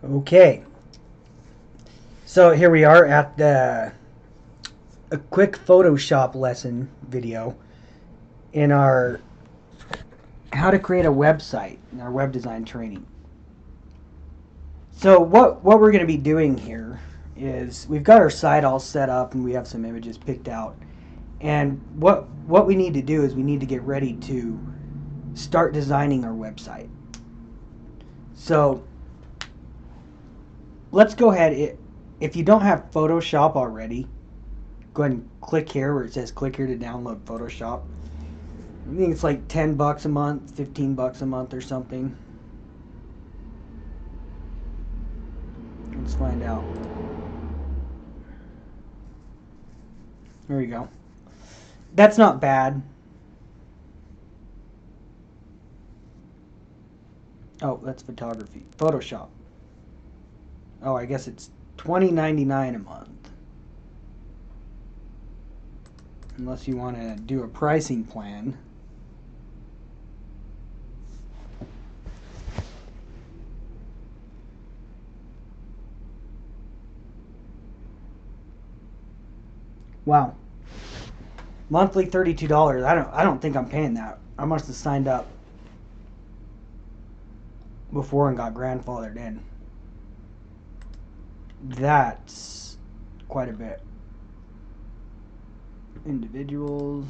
Okay, so here we are at a quick Photoshop lesson video in our how to create a website in our web design training. So what we're going to be doing here is we've got our site all set up and we have some images picked out. And what we need to do is we need to get ready to start designing our website. So let's go ahead. If you don't have Photoshop already, go ahead and click here where it says click here to download Photoshop. I think it's like $10 a month, $15 a month or something. Let's find out. There you go. That's not bad. Oh, that's photography. Photoshop. Oh, I guess it's $20.99 a month. Unless you want to do a pricing plan. Wow. Monthly $32. I don't think I'm paying that. I must have signed up before and got grandfathered in. That's quite a bit. Individuals.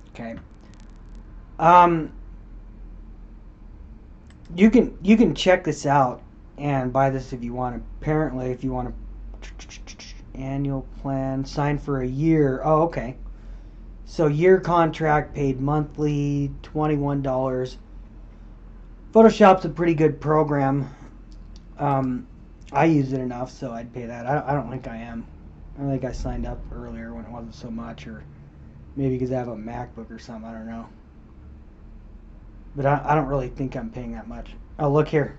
Okay. You can check this out and buy this if you want. Apparently, if you want to annual plan, sign for a year. Oh, okay. So year contract, paid monthly, $21. Photoshop's a pretty good program. I use it enough, so I'd pay that. I don't think I am. I think I signed up earlier when it wasn't so much, or maybe because I have a MacBook or something. I don't know. But I don't really think I'm paying that much. Oh, look here.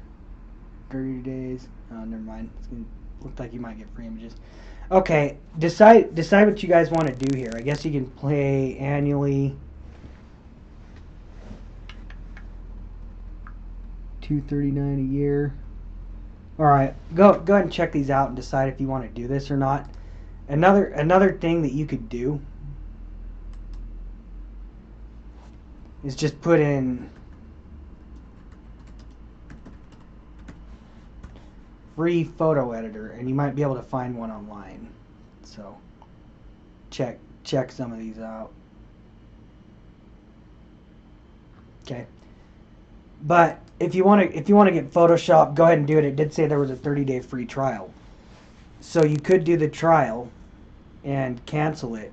30 days. Oh, never mind. It's gonna look like you might get free images. Okay, decide what you guys want to do here. I guess you can play annually. $239 a year. All right, go ahead and check these out and decide if you want to do this or not. Another thing that you could do is just put in free photo editor, and you might be able to find one online. So check some of these out. Okay. But if you want to get Photoshop, go ahead and do it. It did say there was a 30-day free trial. So you could do the trial and cancel it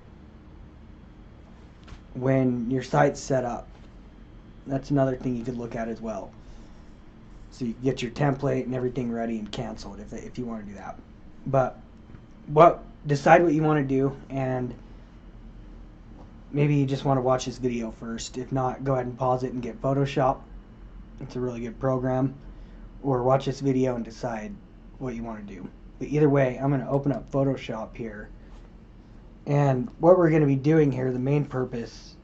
when your site's set up. That's another thing you could look at as well. So you get your template and everything ready and cancel it if you want to do that. But decide what you want to do, and maybe you just want to watch this video first. If not, go ahead and pause it and get Photoshop. It's a really good program. Or watch this video and decide what you want to do. But either way, I'm going to open up Photoshop here. And what we're going to be doing here, the main purpose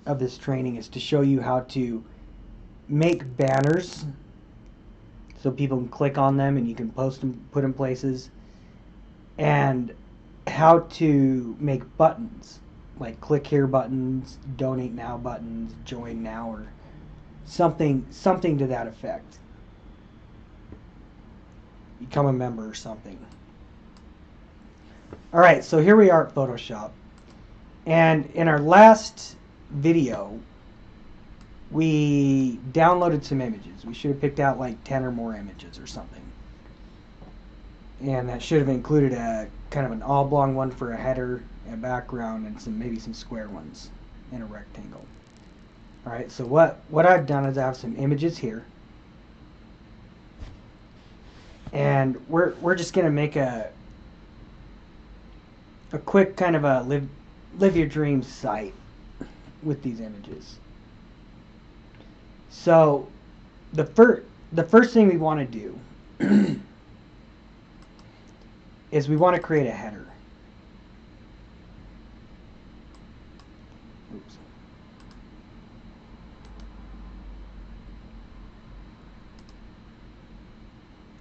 of this training is to show you how to make banners so people can click on them and you can post them, put them places, and how to make buttons like click here buttons, donate now buttons, join now, or something to that effect. Become a member or something. Alright, so here we are at Photoshop. And in our last video, we downloaded some images. We should have picked out like 10 or more images or something. And that should have included a kind of an oblong one for a header, a background, and maybe some square ones in a rectangle. Alright, so what I've done is I have some images here. And we're just going to make a quick kind of a live your dreams site with these images. So the first thing we want to do is we want to create a header.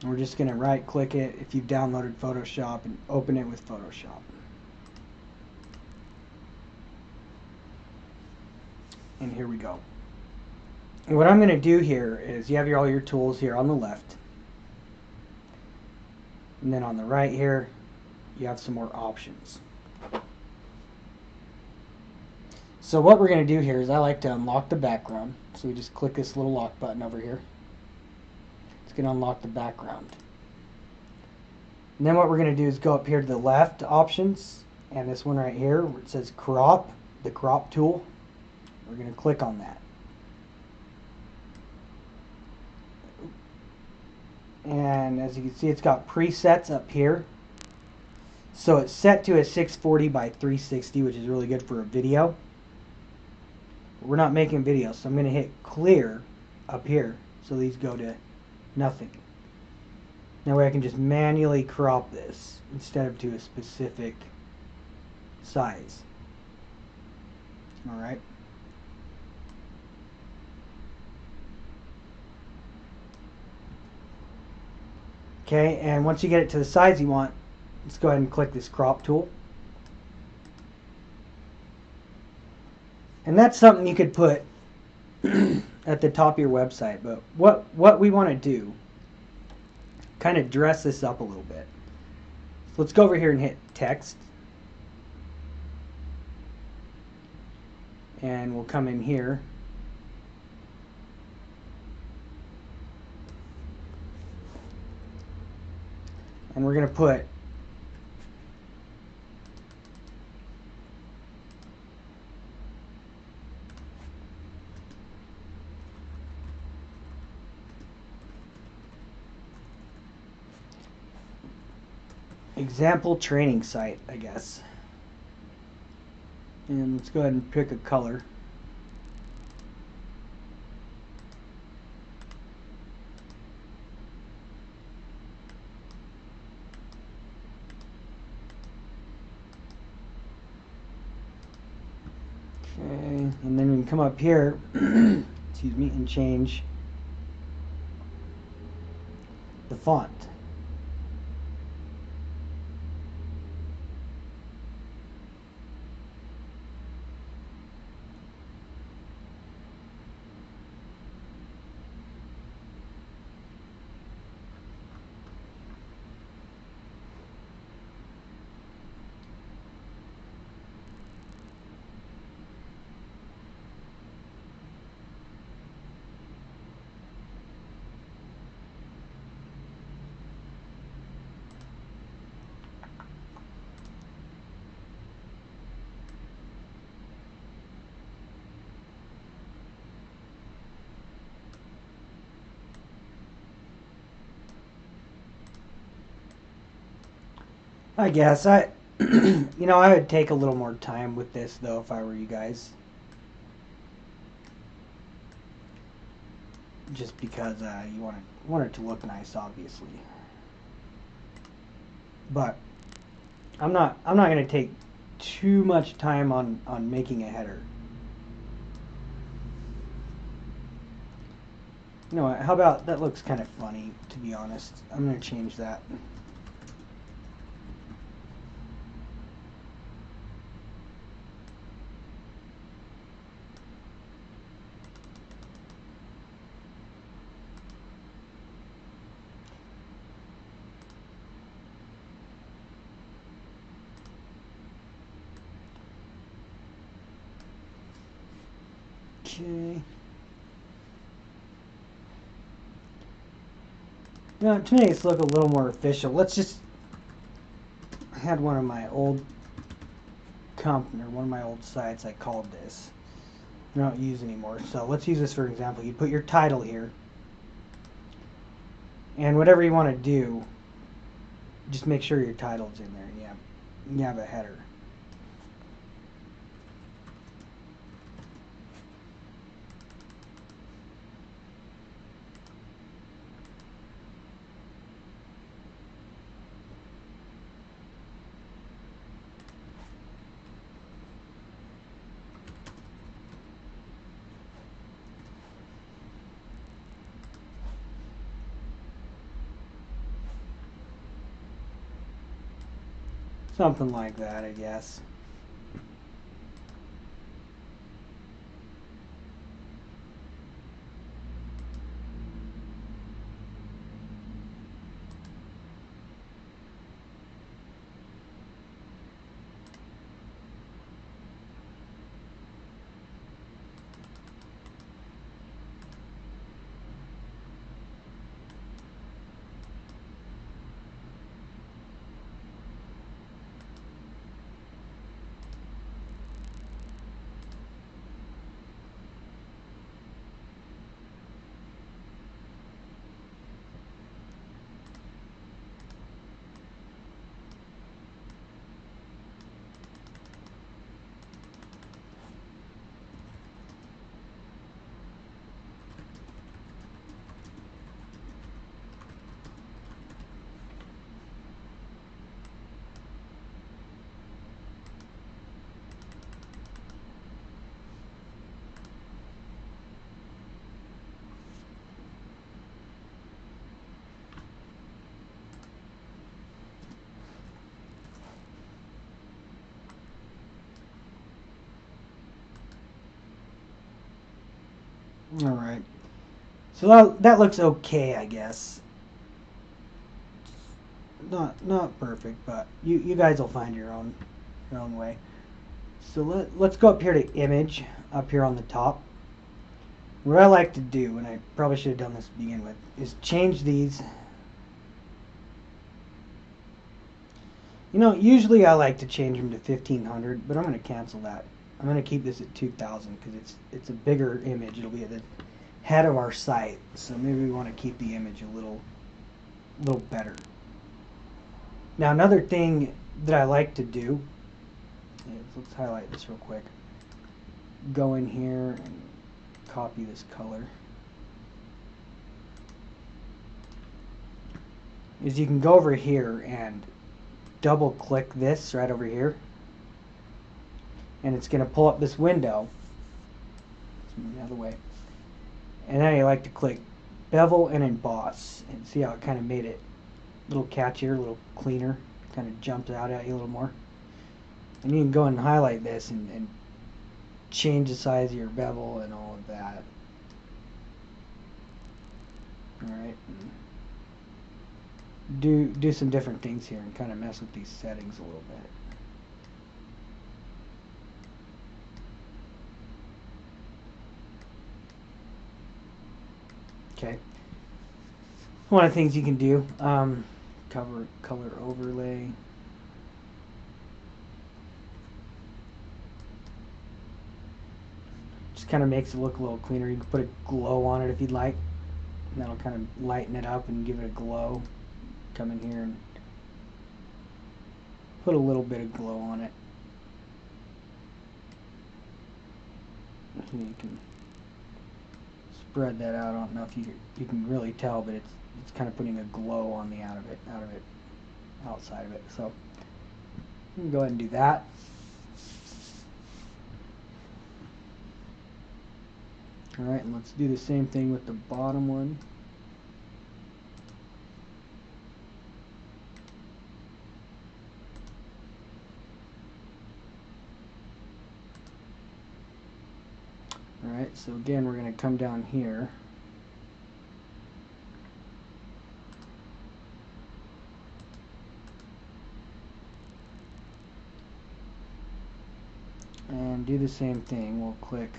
And we're just going to right click it if you've downloaded Photoshop and open it with Photoshop. And here we go. And what I'm going to do here is you have all your tools here on the left. And then on the right here, you have some more options. So what we're going to do here is I like to unlock the background. So we just click this little lock button over here. It's going to unlock the background. And then what we're going to do is go up here to the left options, and this one right here where it says crop, the crop tool. We're going to click on that. And as you can see, it's got presets up here. So it's set to a 640 by 360, which is really good for a video. We're not making videos, so I'm going to hit clear up here so these go to nothing. That way I can just manually crop this instead of to a specific size. Alright. Okay, and once you get it to the size you want, let's go ahead and click this crop tool. And that's something you could put at the top of your website. But what we want to do, kind of dress this up a little bit. So let's go over here and hit text. And we'll come in here. And we're going to put example training site, I guess. And let's go ahead and pick a color. Okay, and then we can come up here, excuse me, and change the font. I guess I I would take a little more time with this though if I were you guys. Just because you want it to look nice, obviously. But I'm not going to take too much time on making a header. You know what, how about that? Looks kind of funny, to be honest. I'm going to change that. Okay. Now, to make this look a little more official, let's just. I had one of my old one of my old sites I called this. I don't use anymore. So let's use this for example. You put your title here, and whatever you want to do, just make sure your title's in there. And you have a header. Something like that, I guess. All right. So that looks okay, I guess. Not perfect, but you guys will find your own way. So let's go up here to image, up here on the top. What I like to do, and I probably should have done this to begin with, is change these. You know, usually I like to change them to 1500, but I'm going to cancel that. I'm going to keep this at 2000 because it's a bigger image. It'll be at the head of our site, so maybe we want to keep the image a little better. Now another thing that I like to do is, let's highlight this real quick. Go in here and copy this color. Is you can go over here and double click this right over here, and it's going to pull up this window. Let's move the other way. And then you like to click bevel and emboss, and see how it kind of made it a little catchier, a little cleaner, kind of jumped out at you a little more. And you can go and highlight this and change the size of your bevel and all of that. Alright. Do some different things here and kind of mess with these settings a little bit. Okay. One of the things you can do, cover color overlay. Just kind of makes it look a little cleaner. You can put a glow on it if you'd like, and that'll kind of lighten it up and give it a glow. Come in here and put a little bit of glow on it. You can spread that out. I don't know if you can really tell, but it's kind of putting a glow on the outside of it. So you can go ahead and do that. All right, and let's do the same thing with the bottom one. Alright, so again, we're going to come down here. And do the same thing. We'll click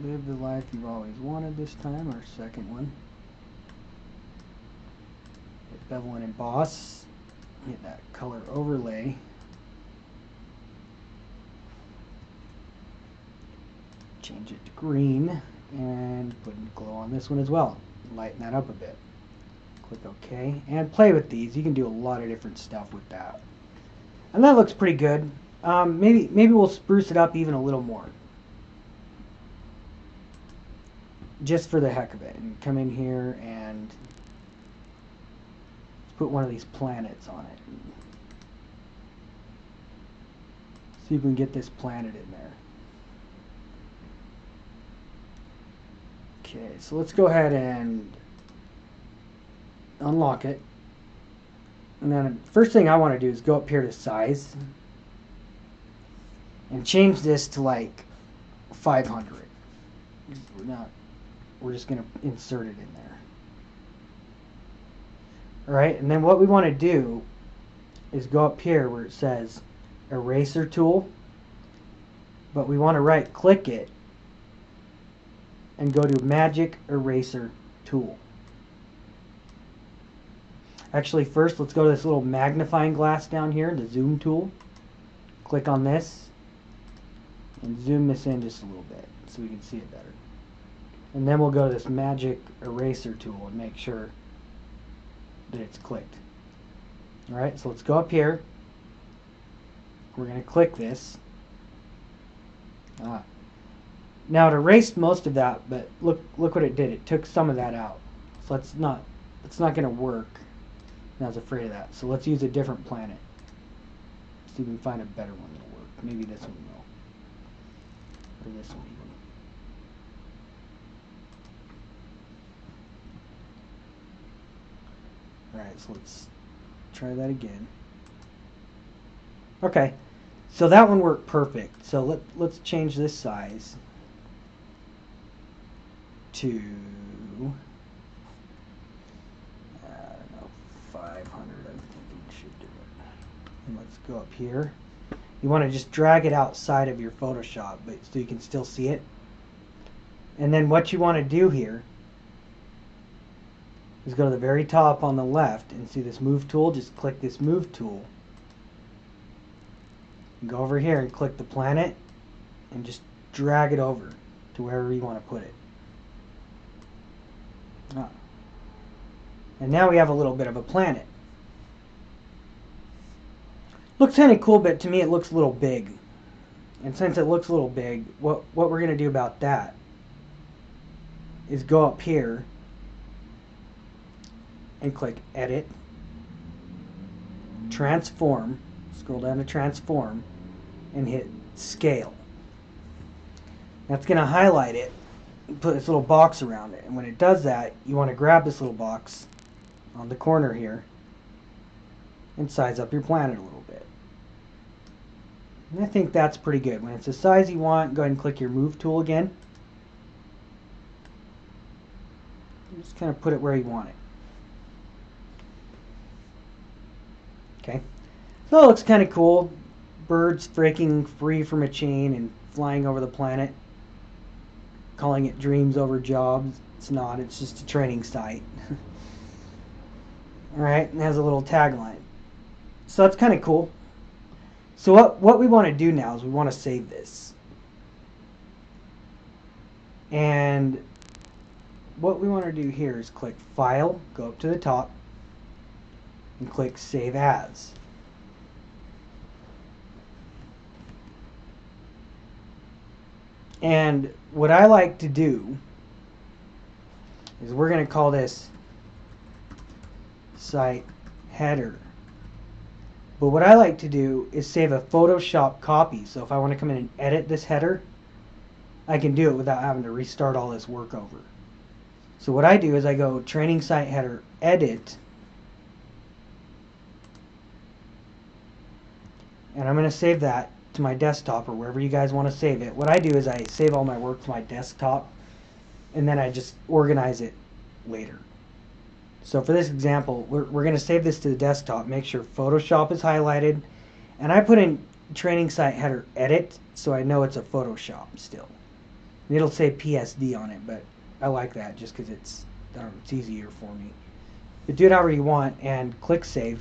live the life you've always wanted this time, our second one. Hit bevel and emboss. Hit that color overlay. Change it to green and put a glow on this one as well. Lighten that up a bit. Click OK and play with these. You can do a lot of different stuff with that. And that looks pretty good. Maybe we'll spruce it up even a little more. Just for the heck of it. And come in here and put one of these planets on it. See if we can get this planet in there. Okay, so let's go ahead and unlock it. And then first thing I want to do is go up here to size and change this to like 500. We're just going to insert it in there. Alright, and then what we want to do is go up here where it says eraser tool, but we want to right click it and go to magic eraser tool. Actually, first let's go to this little magnifying glass down here, the zoom tool. Click on this and zoom this in just a little bit so we can see it better. And then we'll go to this magic eraser tool and make sure that it's clicked. Alright, so let's go up here. We're going to click this. Now it erased most of that, but look what it did. It took some of that out. So it's not going to work. And I was afraid of that. So let's use a different planet. See if we can find a better one that'll work. Maybe this one will. Or this one even. Alright, so let's try that again. Okay, so that one worked perfect. So let's change this size to, I don't know, 500. I think should do it. And let's go up here. You want to just drag it outside of your Photoshop, but so you can still see it. And then what you want to do here is go to the very top on the left and see this move tool. Just click this move tool. And go over here and click the planet and just drag it over to wherever you want to put it. And now we have a little bit of a planet. Looks kind of cool, but to me it looks a little big. And since it looks a little big, what we're going to do about that is go up here and click Edit, Transform, scroll down to Transform, and hit Scale. That's going to highlight it, put this little box around it, and when it does that, you want to grab this little box on the corner here and size up your planet a little bit. And I think that's pretty good. When it's the size you want, go ahead and click your Move tool again. Just kind of put it where you want it. Okay, so it looks kind of cool. Birds breaking free from a chain and flying over the planet. Calling it Dreams Over Jobs. It's not, it's just a training site. Alright, and it has a little tagline. So that's kind of cool. So what we want to do now is we want to save this. And what we want to do here is click File, go up to the top, and click Save As. And what I like to do is we're going to call this site header. But what I like to do is save a Photoshop copy. So if I want to come in and edit this header, I can do it without having to restart all this work over. So what I do is I go Training Site Header, Edit, and I'm going to save that to my desktop or wherever you guys want to save it. What I do is I save all my work to my desktop and then I just organize it later. So for this example, we're going to save this to the desktop, make sure Photoshop is highlighted, and I put in Training Site Header Edit so I know it's a Photoshop still. And it'll say PSD on it, but I like that just because it's easier for me. But do it however you want and click Save.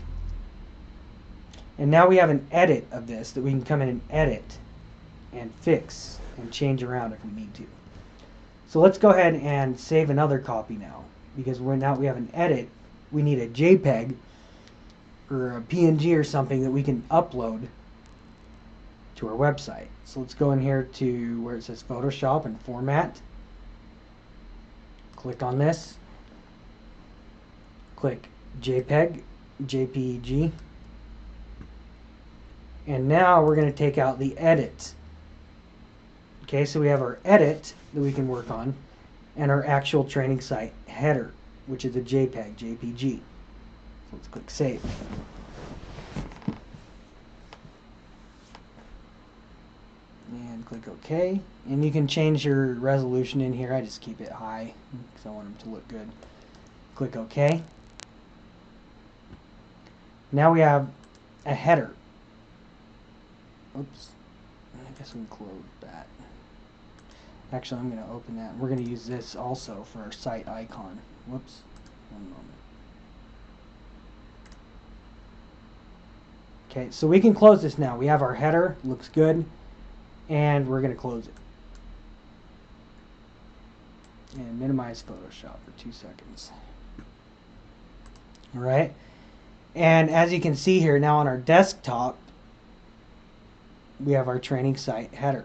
And now we have an edit of this that we can come in and edit and fix and change around if we need to. So let's go ahead and save another copy now, because now we have an edit. We need a JPEG or a PNG or something that we can upload to our website. So let's go in here to where it says Photoshop and Format. Click on this. Click JPEG, JPEG. And now we're going to take out the edit. Okay, so we have our edit that we can work on and our actual training site header, which is a JPEG, JPG. So let's click Save. and click OK. And you can change your resolution in here. I just keep it high because I want them to look good. Click OK. Now we have a header. Oops. I guess we can close that. Actually, I'm going to open that. We're going to use this also for our site icon. Whoops. One moment. Okay, so we can close this now. We have our header, looks good, and we're going to close it. And minimize Photoshop for 2 seconds. All right, and as you can see here now on our desktop, we have our training site header.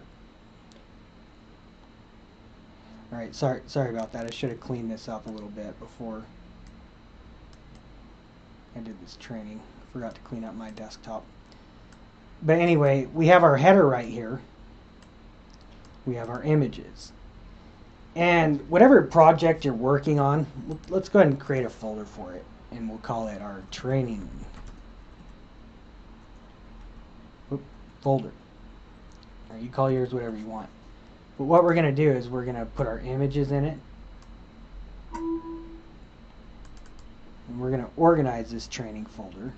All right, sorry about that. I should have cleaned this up a little bit before I did this training. Forgot to clean up my desktop. But anyway, we have our header right here. We have our images. And whatever project you're working on, let's go ahead and create a folder for it. And we'll call it our training folder. Or you call yours whatever you want. But what we're going to do is we're going to put our images in it. And we're going to organize this training folder.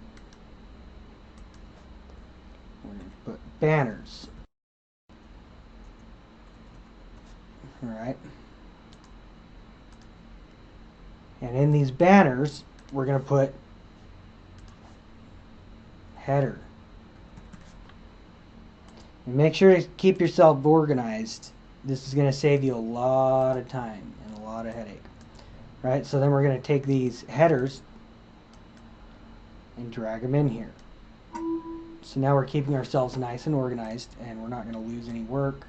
We're going to put banners. Alright. And in these banners, we're going to put header. And make sure to keep yourself organized. This is going to save you a lot of time and a lot of headache. Right? So then we're going to take these headers and drag them in here. So now we're keeping ourselves nice and organized, and we're not going to lose any work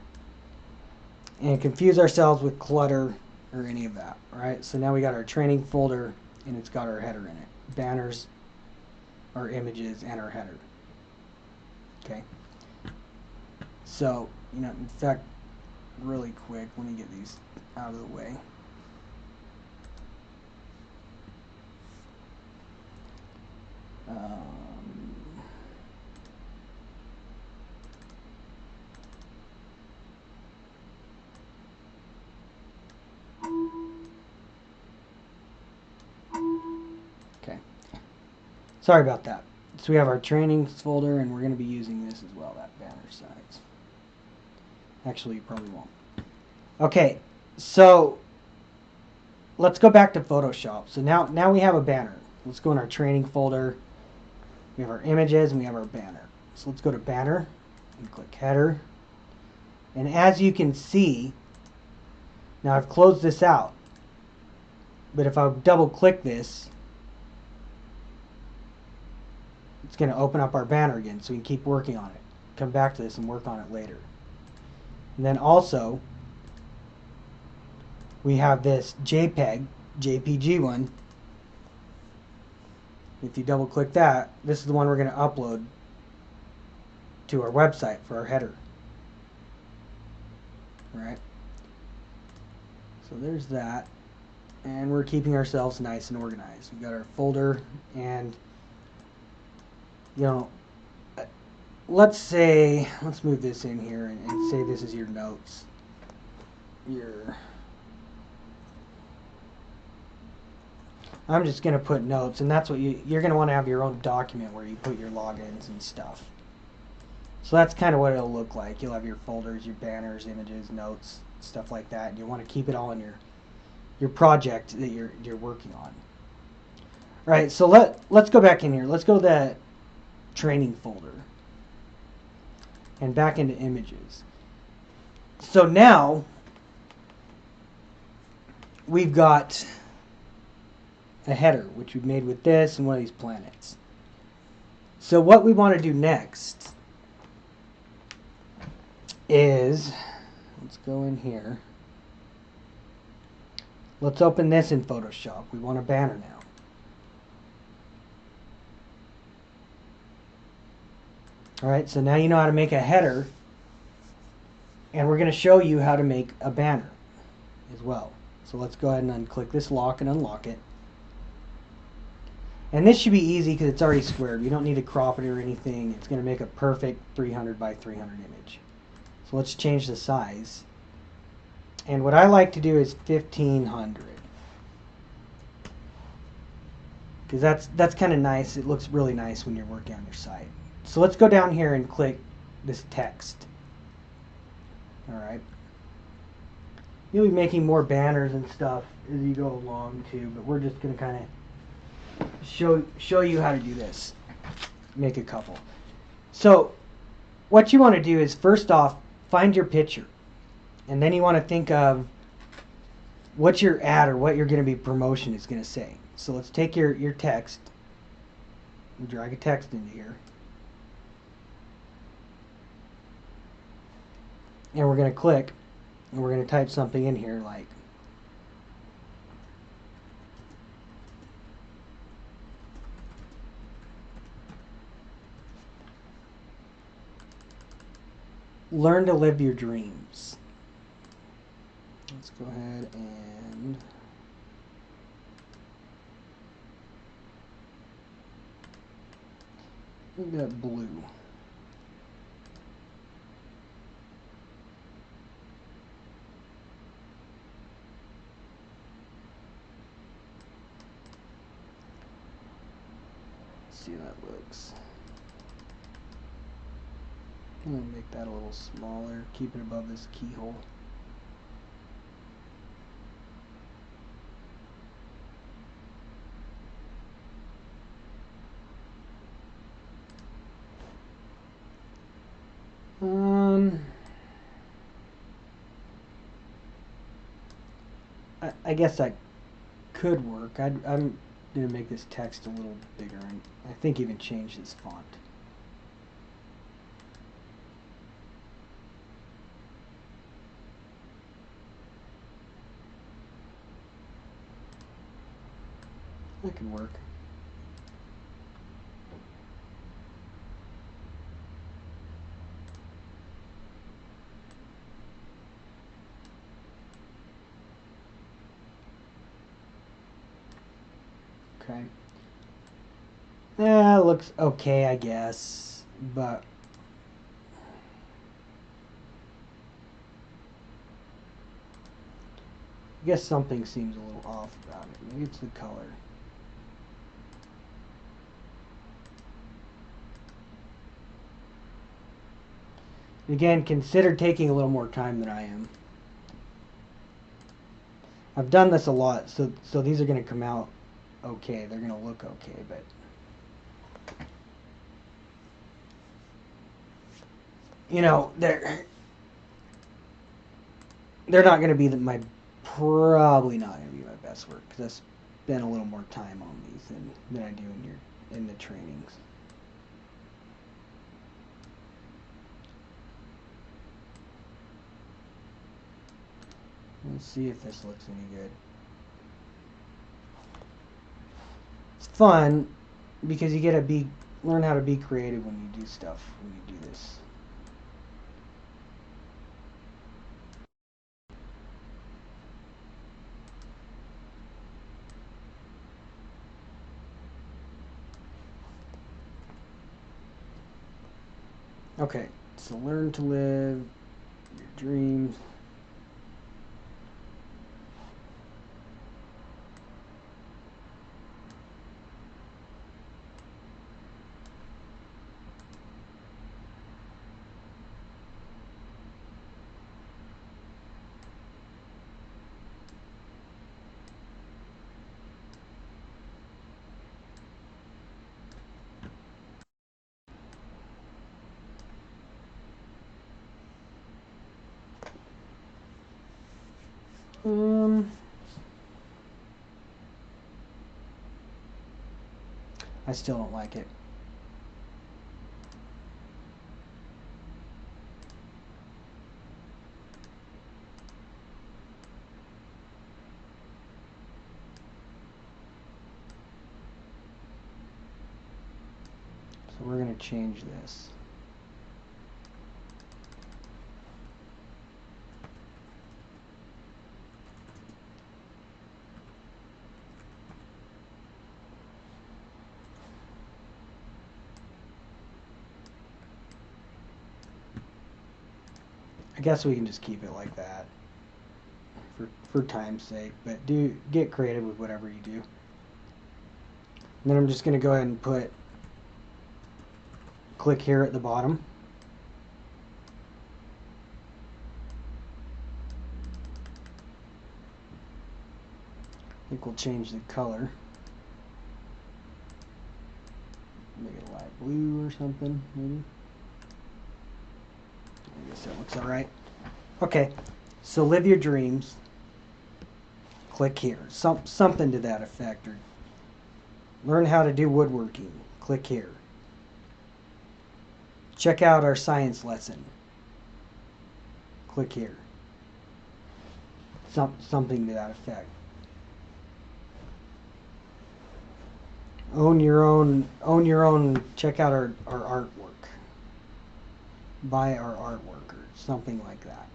and confuse ourselves with clutter or any of that. Right? So now we got our training folder, and it's got our header in it. Banners, our images, and our header. Okay. So, in fact, really quick, let me get these out of the way. Okay. Sorry about that. So we have our trainings folder, and we're going to be using this as well, that banner size. Actually, you probably won't. Okay, so let's go back to Photoshop. So now we have a banner. Let's go in our training folder. We have our images and we have our banner. So let's go to banner and click header. And as you can see, now I've closed this out. But if I double click this, it's going to open up our banner again so we can keep working on it. Come back to this and work on it later. And then also, we have this JPG one. If you double click that, this is the one we're going to upload to our website for our header. Alright. So there's that. And we're keeping ourselves nice and organized. We've got our folder, and let's move this in here and say this is your notes. I'm just going to put notes, and that's what you're going to want to have your own document where you put your logins and stuff. So that's kind of what it'll look like. You'll have your folders, your banners, images, notes, stuff like that. And you want to keep it all in your project that you're working on. All right, so let's go back in here. Let's go to the training folder and back into images. So now we've got a header, which we've made with this and one of these planets. So what we want to do next is, let's go in here. Let's open this in Photoshop. We want a banner now. Alright, so now you know how to make a header, and we're going to show you how to make a banner as well. So let's go ahead and unclick this lock and unlock it. And this should be easy because it's already squared. We don't need to crop it or anything. It's going to make a perfect 300 by 300 image. So let's change the size. And what I like to do is 1500. Because that's kind of nice. It looks really nice when you're working on your site. So let's go down here and click this text. Alright. You'll be making more banners and stuff as you go along too, but we're just going to kind of show you how to do this. Make a couple. So what you want to do is, first off, find your picture. And then you want to think of what your ad or what you're going to be promotion is going to say. So let's take your text and drag a text into here. And we're going to click and we're going to type something in here like learn to live your dreams. Let's go ahead and we got blue. Let's see how that looks. I'm going to make that a little smaller, keep it above this keyhole. I guess that could work. I'm going to make this text a little bigger, and I think even change this font. That could work. Okay. Yeah, it looks okay, I guess, but I guess something seems a little off about it. Maybe it's the color. Again, consider taking a little more time than I am. I've done this a lot, so these are going to come out okay. They're going to look okay, but you know, they're not going to be probably not going to be my best work, because I spent a little more time on these than I do in the trainings. Let's see if this looks any good. It's fun because you get to learn how to be creative when you do stuff, when you do this. Okay, so learn to live your dreams. I still don't like it. So we're going to change this. I guess we can just keep it like that for time's sake, but do get creative with whatever you do. And then I'm just going to go ahead and click here at the bottom. I think we'll change the color. Make it light blue or something, maybe. I guess that looks alright. Okay, so live your dreams. Click here. Something to that effect. Or learn how to do woodworking. Click here. Check out our science lesson. Click here. Something to that effect. Own your own, check out our artwork. Buy our artwork or something like that.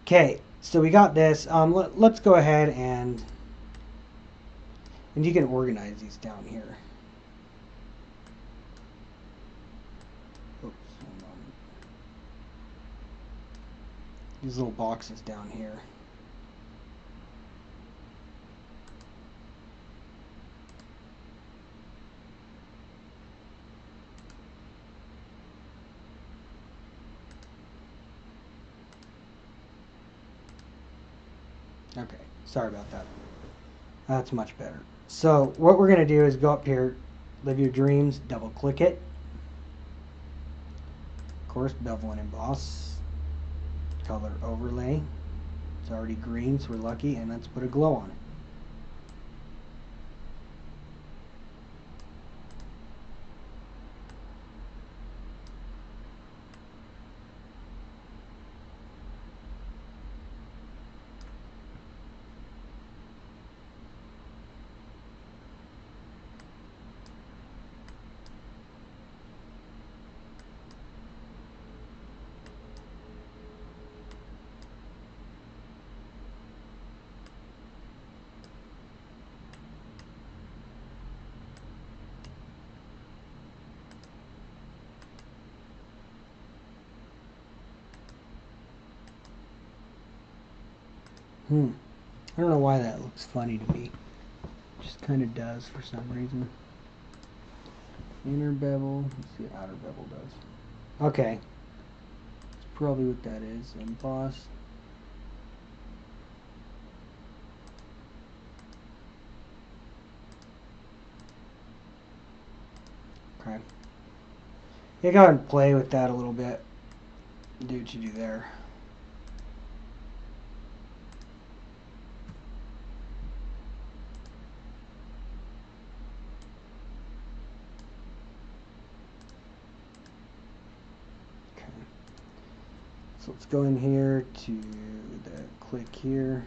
Okay, so we got this. Let's go ahead and you can organize these down here. Oops, hold on. These little boxes down here. Okay, sorry about that. That's much better. So what we're going to do is go up here, live your dreams, double click it. Of course, bevel and emboss. Color overlay. It's already green, so we're lucky, and let's put a glow on it. I don't know why that looks funny to me. It just kind of does for some reason. Inner bevel. Let's see what outer bevel does. Okay. That's probably what that is. Emboss. Okay. You go and play with that a little bit. Do what you do there. So let's go in here to the click here.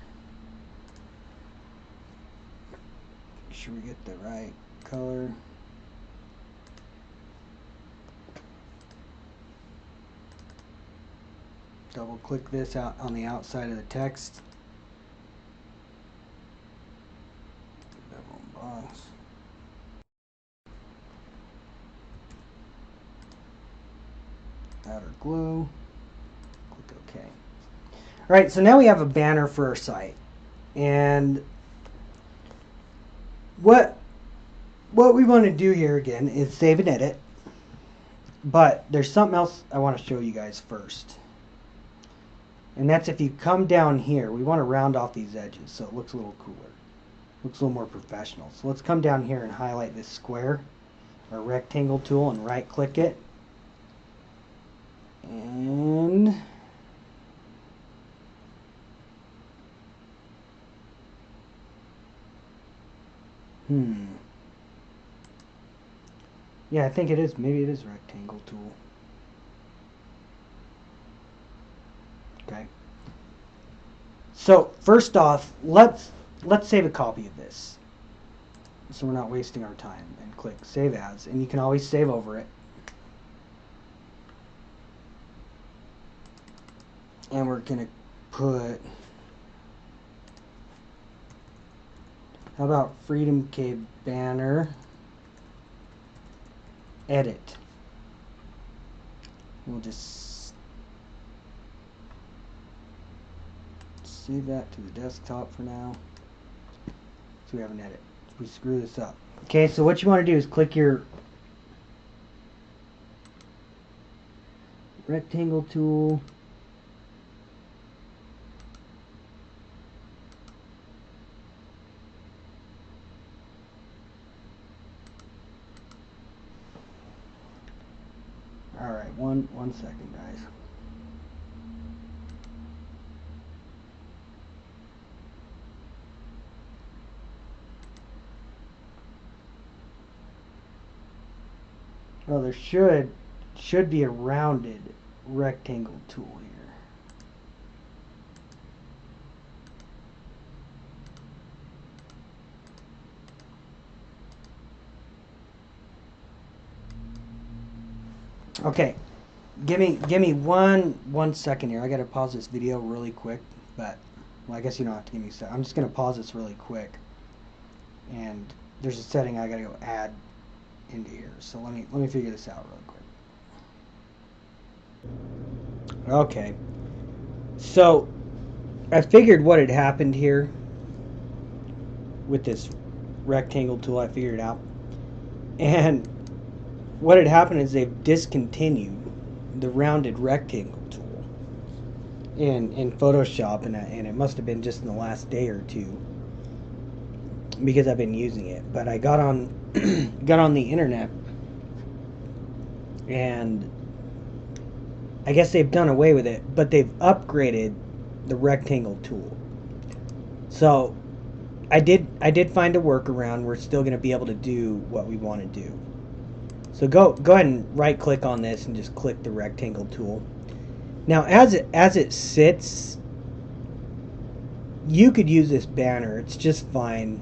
Make sure we get the right color. Double click this out on the outside of the text. Bevel emboss. Outer glow. Click OK. Alright, so now we have a banner for our site. And what we want to do here again is save and edit. But there's something else I want to show you guys first. And that's if you come down here, we want to round off these edges so it looks a little cooler. Looks a little more professional. So let's come down here and highlight this square or rectangle tool and right click it. And yeah, I think it is. Maybe it is rectangle tool. Okay. So first off, let's save a copy of this, so we're not wasting our time. And click Save As, and you can always save over it. And we're gonna put, how about Freedom Cave banner? Edit. We'll just save that to the desktop for now. So we have an edit. We screw this up. Okay, so what you want to do is click your rectangle tool. Alright, one second, guys. Well, there should be a rounded rectangle tool here. Okay, give me one second here. I gotta pause this video really quick, but well, I guess you don't have to give me a sec. I'm just gonna pause this really quick, and there's a setting I gotta go add into here. So let me figure this out really quick. Okay, so I figured what had happened here with this rectangle tool. I figured it out, and what had happened is they've discontinued the rounded rectangle tool in Photoshop, and it must have been just in the last day or two because I've been using it. But I got on got on the internet, and I guess they've done away with it, but they've upgraded the rectangle tool. So I did find a workaround. We're still going to be able to do what we want to do. So go ahead and right click on this and just click the rectangle tool. Now as it sits, you could use this banner. It's just fine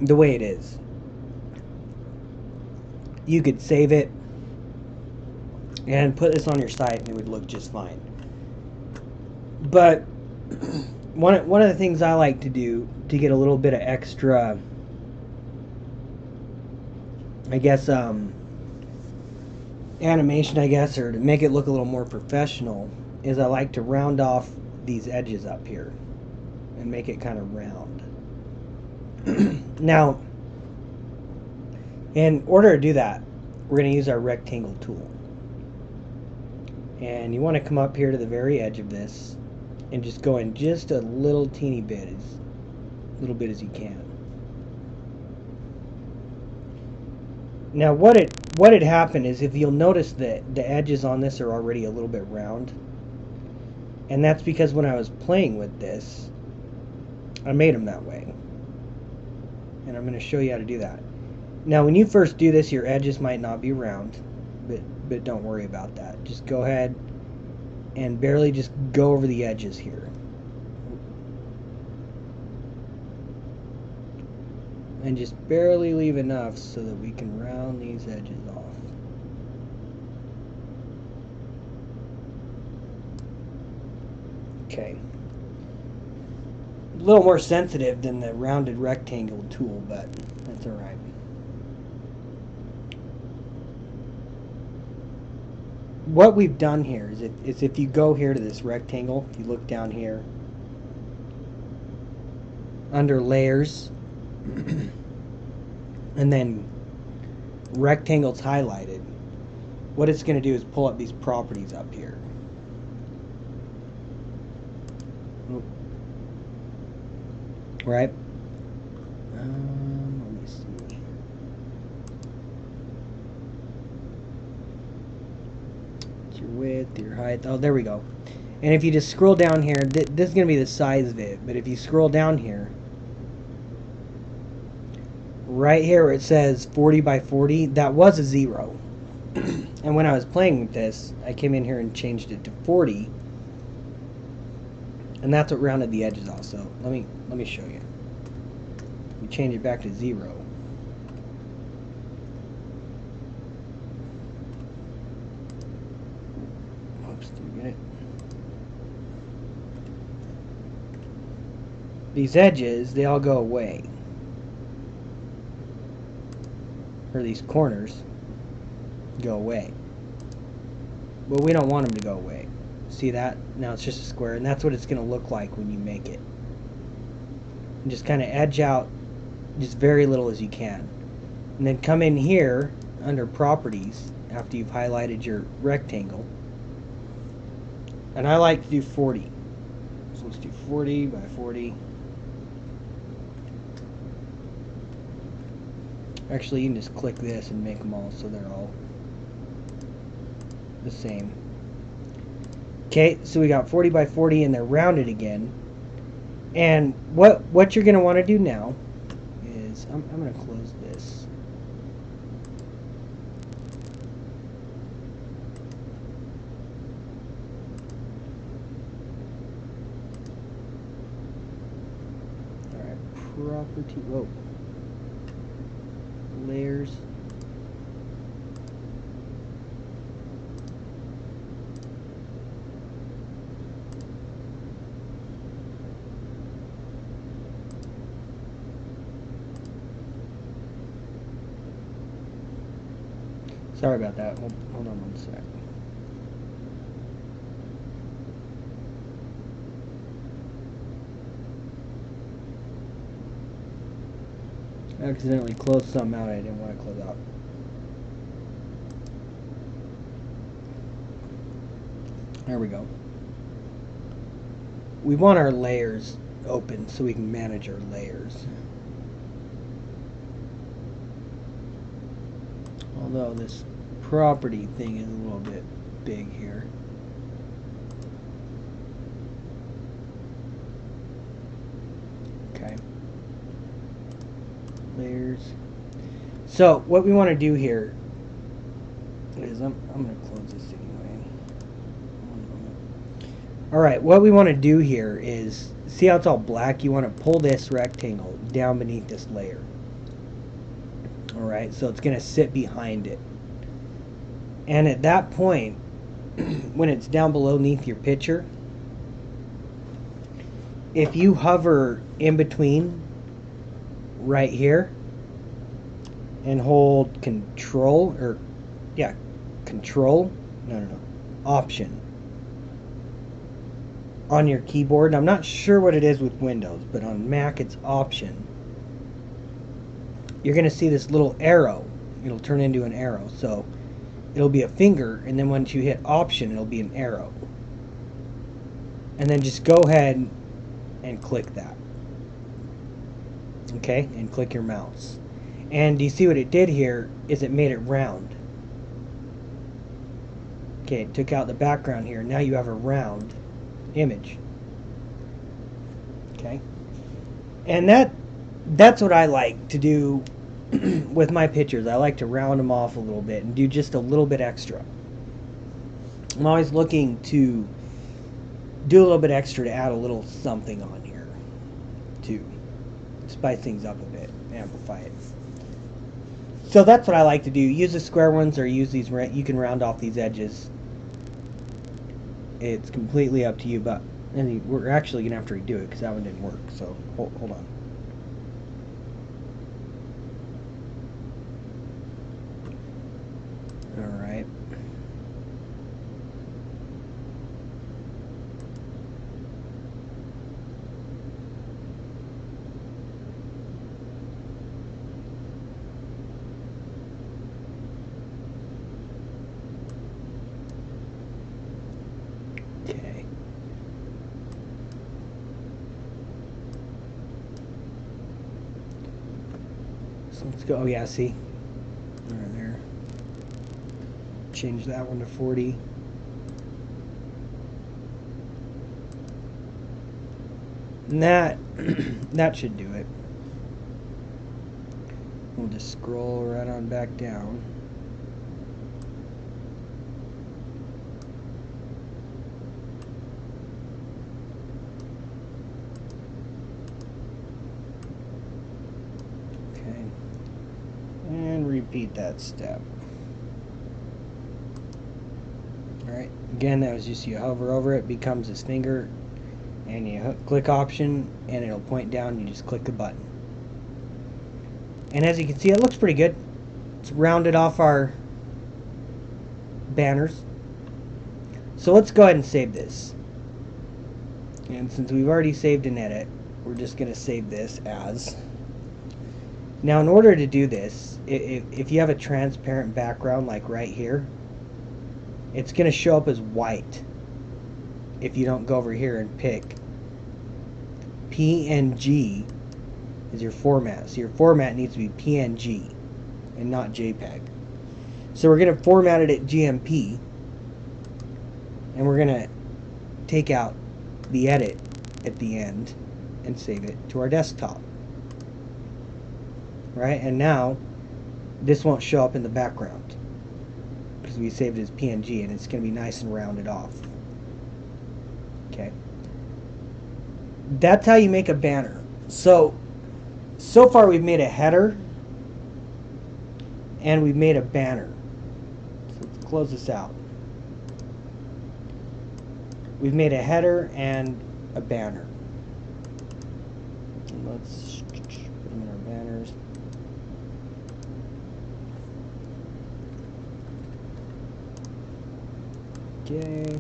the way it is. You could save it and put this on your site and it would look just fine. But one of the things I like to do to get a little bit of extra, I guess, animation, I guess, or to make it look a little more professional, is I like to round off these edges up here and make it kind of round. Now, in order to do that, we're going to use our rectangle tool. And you want to come up here to the very edge of this and just go in just a little teeny bit, as little bit as you can. Now what had happened is, if you'll notice that the edges on this are already a little bit round, and that's because when I was playing with this, I made them that way. And I'm going to show you how to do that. Now when you first do this, your edges might not be round, but don't worry about that. Just go ahead and barely just go over the edges here. And just barely leave enough so that we can round these edges off. Okay. A little more sensitive than the rounded rectangle tool, but that's alright. What we've done here is if you go here to this rectangle, if you look down here under layers, and then rectangles highlighted, what it's going to do is pull up these properties up here. Right? Let me see. Your width, your height. Oh, there we go. And if you just scroll down here, this is going to be the size of it, but if you scroll down here, right here where it says 40 by 40, that was a 0. And when I was playing with this, I came in here and changed it to 40, and that's what rounded the edges off. So let me show you. We change it back to 0. Oops, did we get it? These edges, they all go away. Or these corners go away. But we don't want them to go away. See that? Now it's just a square, and that's what it's going to look like when you make it. And just kind of edge out just very little as you can. And then come in here under properties after you've highlighted your rectangle. And I like to do 40. So let's do 40 by 40. Actually, you can just click this and make them all so they're all the same. Okay, so we got 40 by 40 and they're rounded again. And what you're going to want to do now is, I'm going to close this. Alright, property, whoa. Layers. Sorry about that. Hold on one sec. I accidentally closed something out I didn't want to close out. There we go. We want our layers open so we can manage our layers. Although this property thing is a little bit big here. Okay. Layers. So what we want to do here is I'm going to close this anyway. Alright, what we want to do here is, see how it's all black? You want to pull this rectangle down beneath this layer. Alright, so it's going to sit behind it. And at that point, when it's down beneath your picture, if you hover in between right here and hold control, or yeah, control, no, option on your keyboard. I'm not sure what it is with Windows, but on Mac it's option. You're going to see this little arrow. It'll turn into an arrow. So it'll be a finger, and then once you hit option, it'll be an arrow. And then just go ahead and click that. Okay, and click your mouse. And do you see what it did here? Is it made it round. Okay, it took out the background here. Now you have a round image. Okay, and that's what I like to do with my pictures. I like to round them off a little bit and do just a little bit extra. I'm always looking to do a little bit extra to add a little something on here to spice things up a bit, amplify it. So that's what I like to do. Use the square ones or use these. You can round off these edges. It's completely up to you, but we're actually gonna have to redo it because that one didn't work. So hold on. All right. Okay. So let's go. Oh yeah, see. Right there. Change that one to 40. And that should do it. We'll just scroll right on back down. Okay. And repeat that step. Alright, again, that was just you hover over it, becomes this finger, and you click option, and it'll point down, you just click the button. And as you can see, it looks pretty good. It's rounded off our banners. So let's go ahead and save this. And since we've already saved an edit, we're just going to save this as. Now in order to do this, if you have a transparent background like right here, it's going to show up as white if you don't go over here and pick PNG is your format. So your format needs to be PNG and not JPEG. So we're going to format it at GMP, and we're going to take out the edit at the end and save it to our desktop. Right? And now this won't show up in the background because we saved it as PNG, and it's going to be nice and rounded off. Okay. That's how you make a banner. So far we've made a header and we've made a banner. So let's close this out. We've made a header and a banner. And let's put them in our banners. Okay.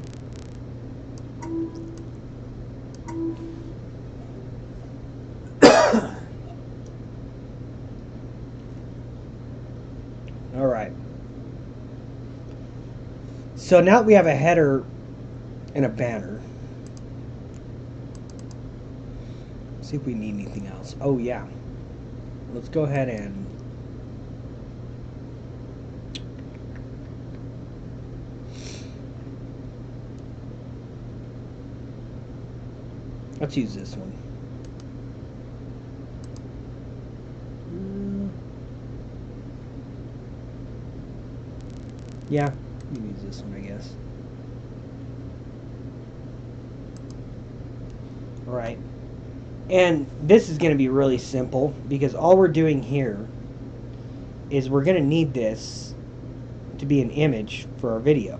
All right. So now we have a header and a banner. See if we need anything else. Oh yeah. Let's go ahead and let's use this one. Yeah, you can use this one, I guess. Alright. And this is going to be really simple because all we're doing here is we're going to need this to be an image for our video.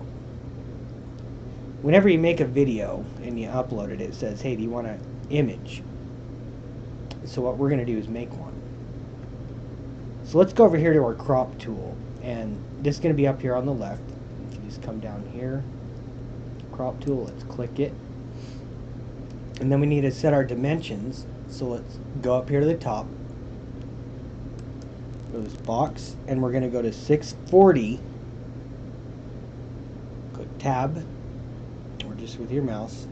Whenever you make a video and you upload it, it says, hey, do you want an image? So what we're going to do is make one. So let's go over here to our crop tool, and this is going to be up here on the left. If you just come down here, crop tool, let's click it. And then we need to set our dimensions. So let's go up here to the top, go to this box, and we're going to go to 640, click tab, or just with your mouse,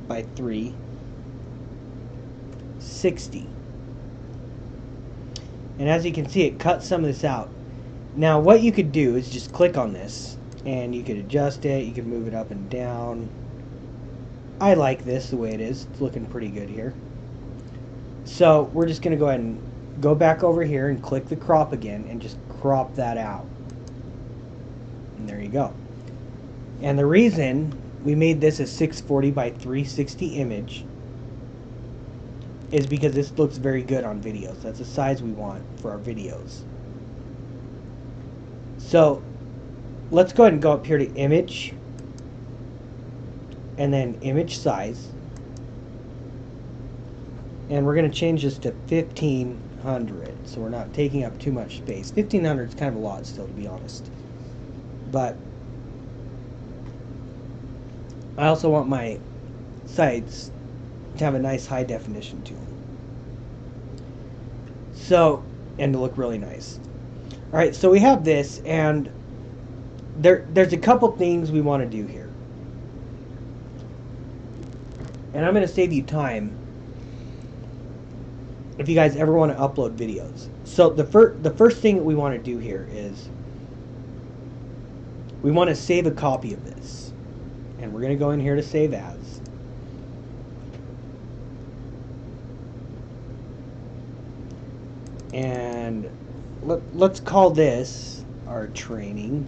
by 360. And as you can see, it cuts some of this out. Now what you could do is just click on this and you could adjust it, you could move it up and down. I like this the way it is. It's looking pretty good here. So we're just going to go ahead and go back over here and click the crop again and just crop that out. And there you go. And the reason we made this a 640 by 360 image is because this looks very good on videos. That's the size we want for our videos. So let's go ahead and go up here to image and then image size, and we're going to change this to 1500 so we're not taking up too much space. 1500 is kind of a lot still, to be honest, but I also want my sites to have a nice high definition to them, so, and to look really nice. Alright, so we have this, and there's a couple things we want to do here. And I'm going to save you time if you guys ever want to upload videos. So the first thing that we want to do here is we want to save a copy of this. And we're going to go in here to save as. And let's call this our training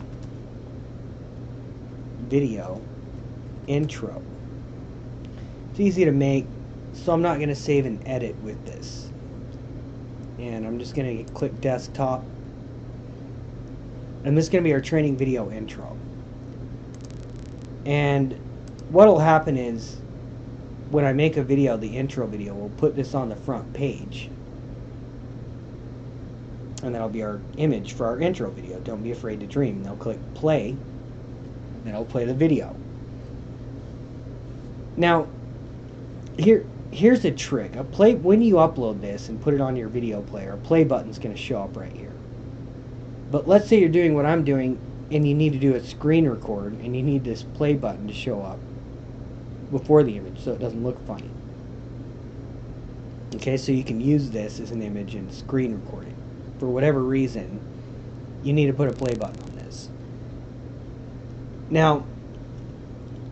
video intro. It's easy to make, so I'm not going to save and edit with this. And I'm just going to click desktop. And this is going to be our training video intro. And what will happen is when I make a video, the intro video, we'll put this on the front page. And that'll be our image for our intro video. Don't be afraid to dream. They'll click play. then it'll play the video. Now, here's a trick. When you upload this and put it on your video player, a play button's going to show up right here. But let's say you're doing what I'm doing and you need to do a screen record and you need this play button to show up before the image so it doesn't look funny. Okay, so you can use this as an image and screen record it. For whatever reason, you need to put a play button on this. Now,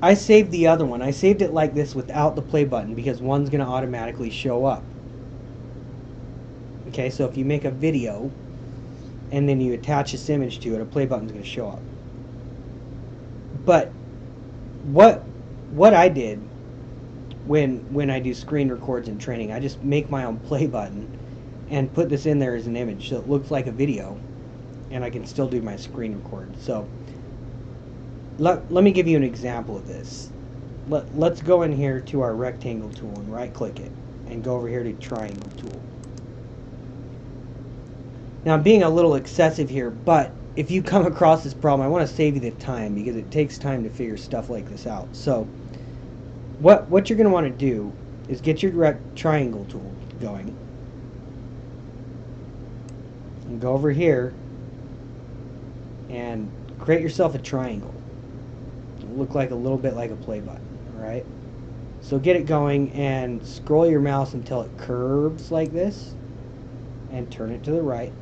I saved the other one. I saved it like this without the play button because one's going to automatically show up. Okay, so if you make a video and then you attach this image to it, a play button's going to show up. But what I did when I do screen records in training, I just make my own play button and put this in there as an image so it looks like a video and I can still do my screen record. So let me give you an example of this. Let's go in here to our rectangle tool and right click it and go over here to triangle tool. Now I'm being a little excessive here, but if you come across this problem, I want to save you the time because it takes time to figure stuff like this out. So what you're going to want to do is get your triangle tool going and go over here and create yourself a triangle. It'll look like a little bit like a play button, alright? So get it going and scroll your mouse until it curves like this and turn it to the right.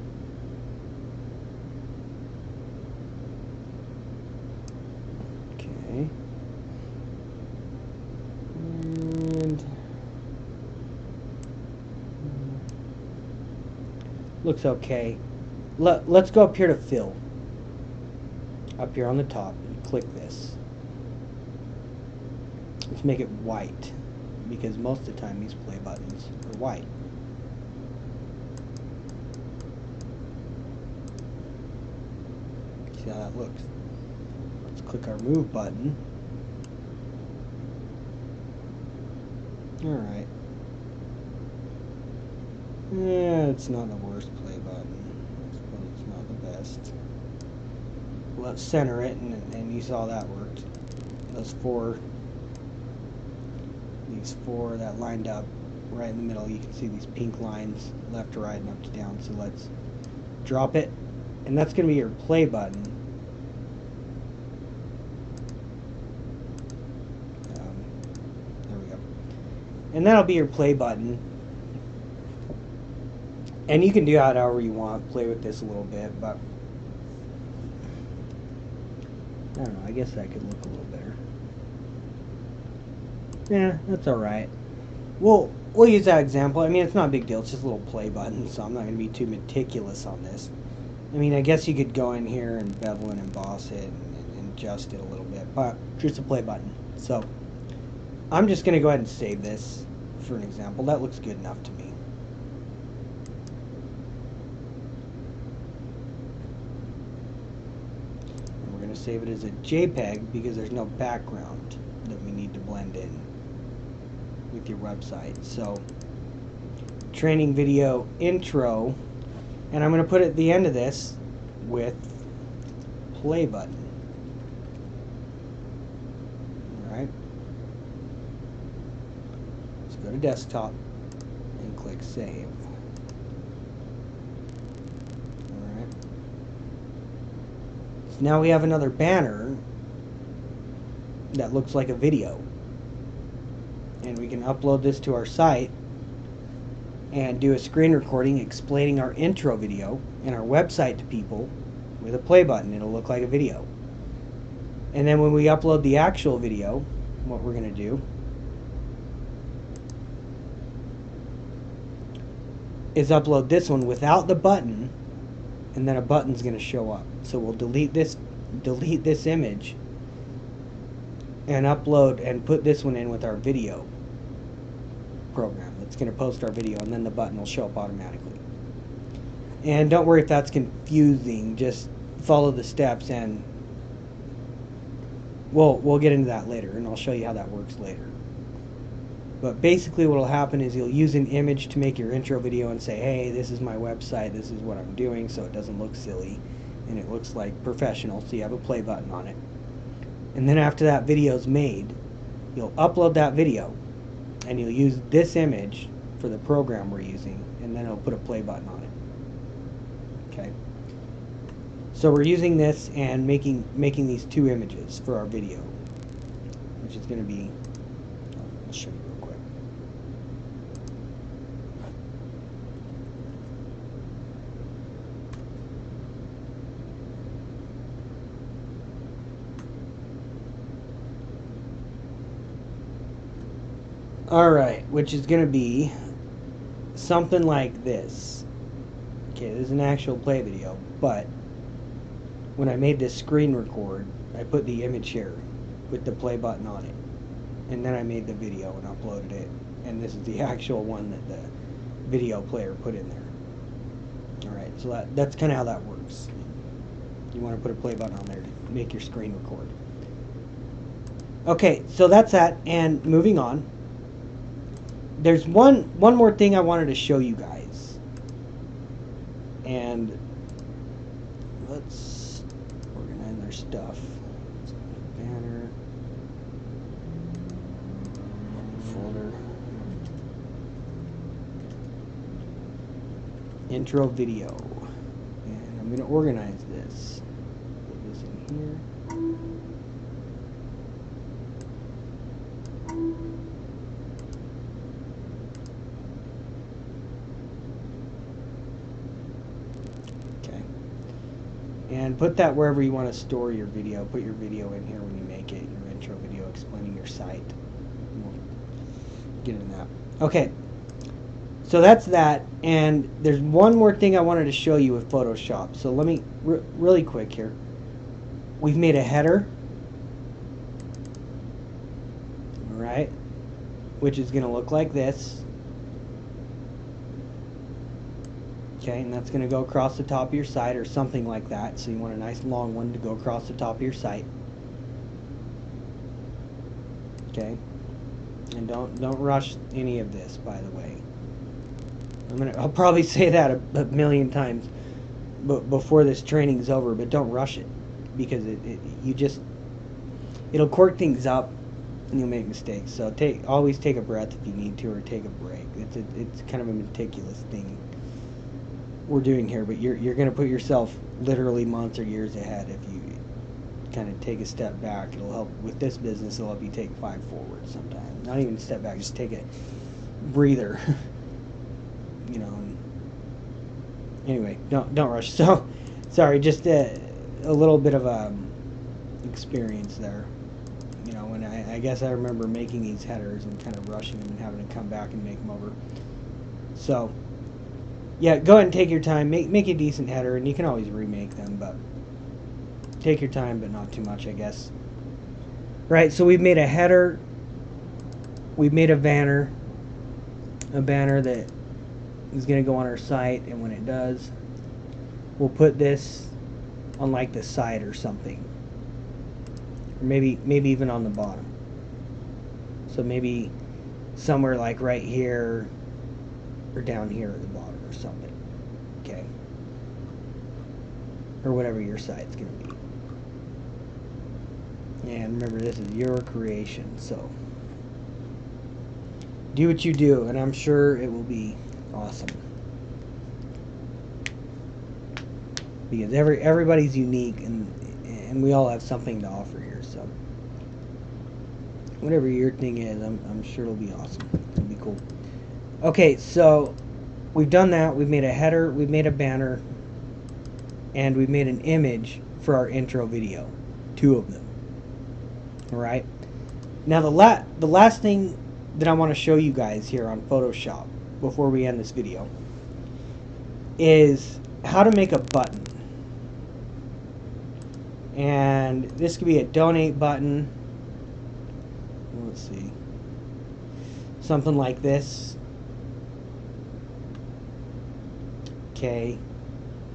Okay. And looks okay. Let's go up here to fill. Up here on the top and click this. Let's make it white because most of the time these play buttons are white. See how that looks. Let's click our move button. Alright. Yeah, it's not the worst play button. I suppose it's not the best. Let's center it, and you saw that worked. These four that lined up right in the middle. You can see these pink lines, left to right and up to down. So let's drop it, and that's going to be your play button. There we go. And that'll be your play button. And you can do that however you want. Play with this a little bit, but I don't know, I guess that could look a little better. Yeah, that's alright. We'll use that example. I mean, it's not a big deal. It's just a little play button, so I'm not going to be too meticulous on this. I mean, I guess you could go in here and bevel and emboss it and adjust it a little bit, but just a play button. So I'm just going to go ahead and save this for an example. That looks good enough to me. Save it as a JPEG because there's no background that we need to blend in with your website. So training video intro, and I'm going to put at the end of this with play button. Alright, let's go to desktop and click save. Now we have another banner that looks like a video, and we can upload this to our site and do a screen recording explaining our intro video and our website to people with a play button. It'll look like a video. And then when we upload the actual video, what we're going to do is upload this one without the button, and then a button's going to show up. So we'll delete this image and upload and put this one in with our video program that's going to post our video, and then the button will show up automatically. And don't worry if that's confusing, just follow the steps, and we'll get into that later, and I'll show you how that works later. But basically what will happen is you'll use an image to make your intro video and say, hey, this is my website, this is what I'm doing, so it doesn't look silly and it looks like professional, so you have a play button on it. And then after that video's made, you'll upload that video, and you'll use this image for the program we're using, and then it'll put a play button on it. Okay. So we're using this and making these two images for our video, which is going to be, I'll show you real quick. Alright, which is going to be something like this. Okay, this is an actual play video, but when I made this screen record, I put the image here with the play button on it. And then I made the video and uploaded it. And this is the actual one that the video player put in there. Alright, so that's kind of how that works. You want to put a play button on there to make your screen record. Okay, so that's that, and moving on. There's one more thing I wanted to show you guys. And let's organize our stuff. Banner. Folder. Intro video. And I'm going to organize this. Put this in here. And put that wherever you want to store your video. Put your video in here when you make it, your intro video explaining your site. We'll get into that. Okay, so that's that. And there's one more thing I wanted to show you with Photoshop. So let me, really quick here. We've made a header. Alright, which is going to look like this. Okay, and that's going to go across the top of your site or something like that. So you want a nice long one to go across the top of your site. Okay, and don't rush any of this, by the way. I'll probably say that a million times before this training is over, but don't rush it, because it'll cork things up and you'll make mistakes. So always take a breath if you need to, or take a break. It's kind of a meticulous thing we're doing here, but you're going to put yourself literally months or years ahead if you kind of take a step back. It'll help with this business. It'll help you take 5 forward sometimes. Not even a step back, just take a breather. You know. Anyway, don't rush. So, sorry, just a little bit of experience there. You know, when I guess I remember making these headers and kind of rushing them and having to come back and make them over. So, yeah, go ahead and take your time. Make a decent header, and you can always remake them, but take your time, but not too much, I guess. Right, so we've made a header. We've made a banner that is going to go on our site, and when it does, we'll put this on like the side or something, or maybe even on the bottom. So maybe somewhere like right here or down here at the bottom or something. Okay, or whatever your site's going to be. And remember, this is your creation, so do what you do, and I'm sure it will be awesome. Because everybody's unique, and we all have something to offer here. So whatever your thing is, I'm sure it'll be awesome. It'll be cool. Okay, so we've done that. We've made a header, we've made a banner, and we've made an image for our intro video. 2 of them. Alright? Now the last thing that I want to show you guys here on Photoshop before we end this video is how to make a button. And this could be a donate button. Let's see. Something like this. Okay.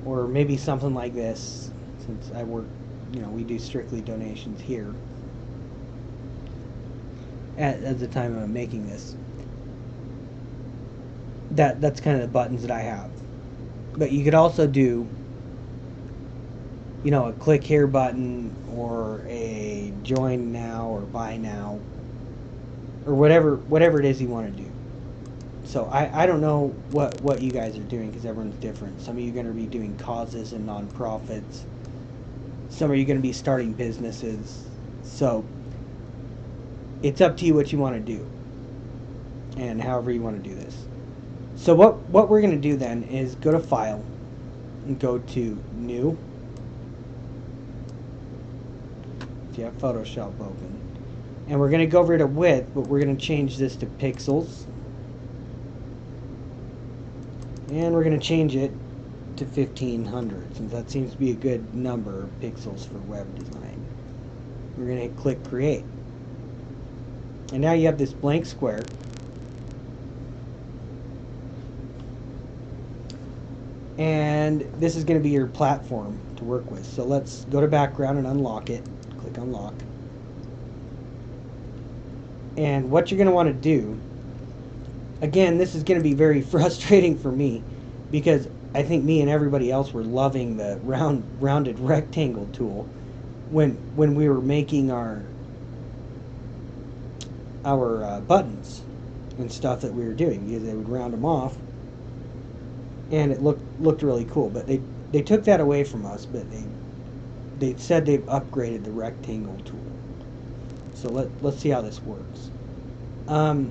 Or maybe something like this, since I work, we do strictly donations here at the time I'm making this. That's kind of the buttons that I have. But you could also do you know, a click here button or a join now or buy now or whatever it is you want to do. So I don't know what you guys are doing because everyone's different. Some of you are going to be doing causes and nonprofits. Some of you are going to be starting businesses. So it's up to you what you want to do and however you want to do this. So what we're going to do then is go to File and go to New. If you have Photoshop open. And we're going to go over to Width, but we're going to change this to Pixels. And we're going to change it to 1500 since that seems to be a good number of pixels for web design. We're going to click Create. And now you have this blank square. And this is going to be your platform to work with. So let's go to background and unlock it. Click unlock. And what you're going to want to do, again, this is going to be very frustrating for me because I think me and everybody else were loving the rounded rectangle tool when we were making our buttons and stuff that we were doing, because they would round them off and it looked really cool. But they took that away from us, but they said they've upgraded the rectangle tool. So let's see how this works. No,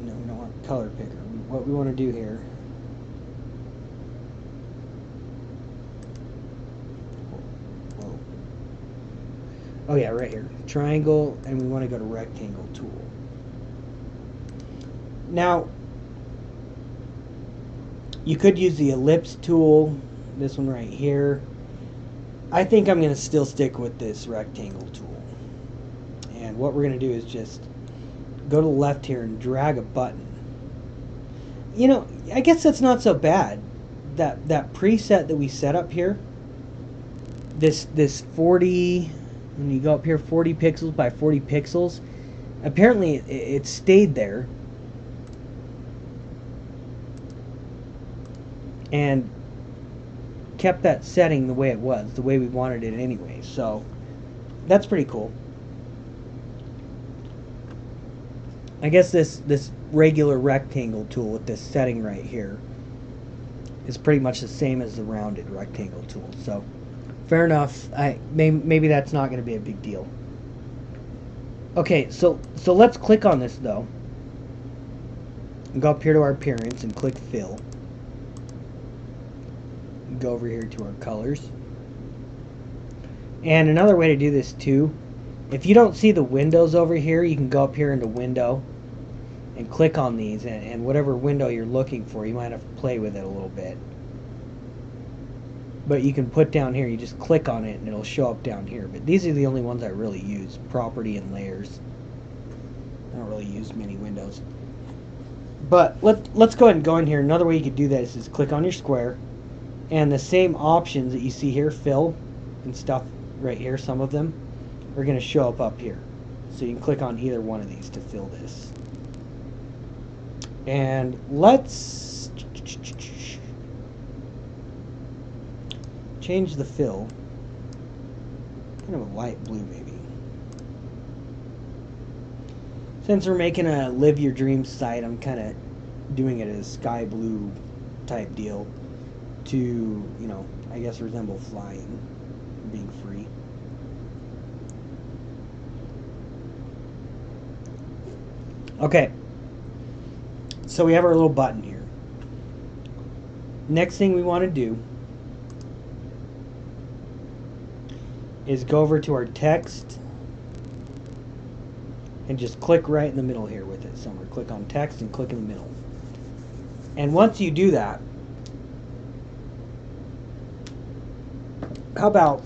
we don't want color picker. What we want to do here. Whoa. Oh yeah, right here. Triangle, and we want to go to rectangle tool. Now, you could use the ellipse tool, this one right here. I think I'm going to still stick with this rectangle tool. And what we're going to do is just go to the left here and drag a button. You know, I guess that's not so bad. That preset that we set up here, this 40, when you go up here, 40 pixels by 40 pixels, apparently it stayed there. And kept that setting the way it was, the way we wanted it anyway. So that's pretty cool. I guess this regular rectangle tool with this setting right here is pretty much the same as the rounded rectangle tool. So fair enough. Maybe that's not going to be a big deal. Okay, so let's click on this though. And go up here to our appearance and click Fill. Go over here to our colors. And another way to do this too, if you don't see the windows over here, you can go up here into Window and click on these, and whatever window you're looking for, you might have to play with it a little bit. But you can put down here, you just click on it and it'll show up down here. But these are the only ones I really use, Property and Layers. I don't really use many windows. But let's go ahead and go in here. Another way you could do this is click on your square, and the same options that you see here, fill and stuff right here, some of them are going to show up here. So you can click on either one of these to fill this. And let's change the fill. Kind of a light blue maybe. Since we're making a Live Your Dreams site, I'm kind of doing it as sky blue type deal to, you know, I guess resemble flying, being free. Okay, so we have our little button here. Next thing we want to do is go over to our text and just click right in the middle here with it somewhere. Click on text and click in the middle. And once you do that, how about,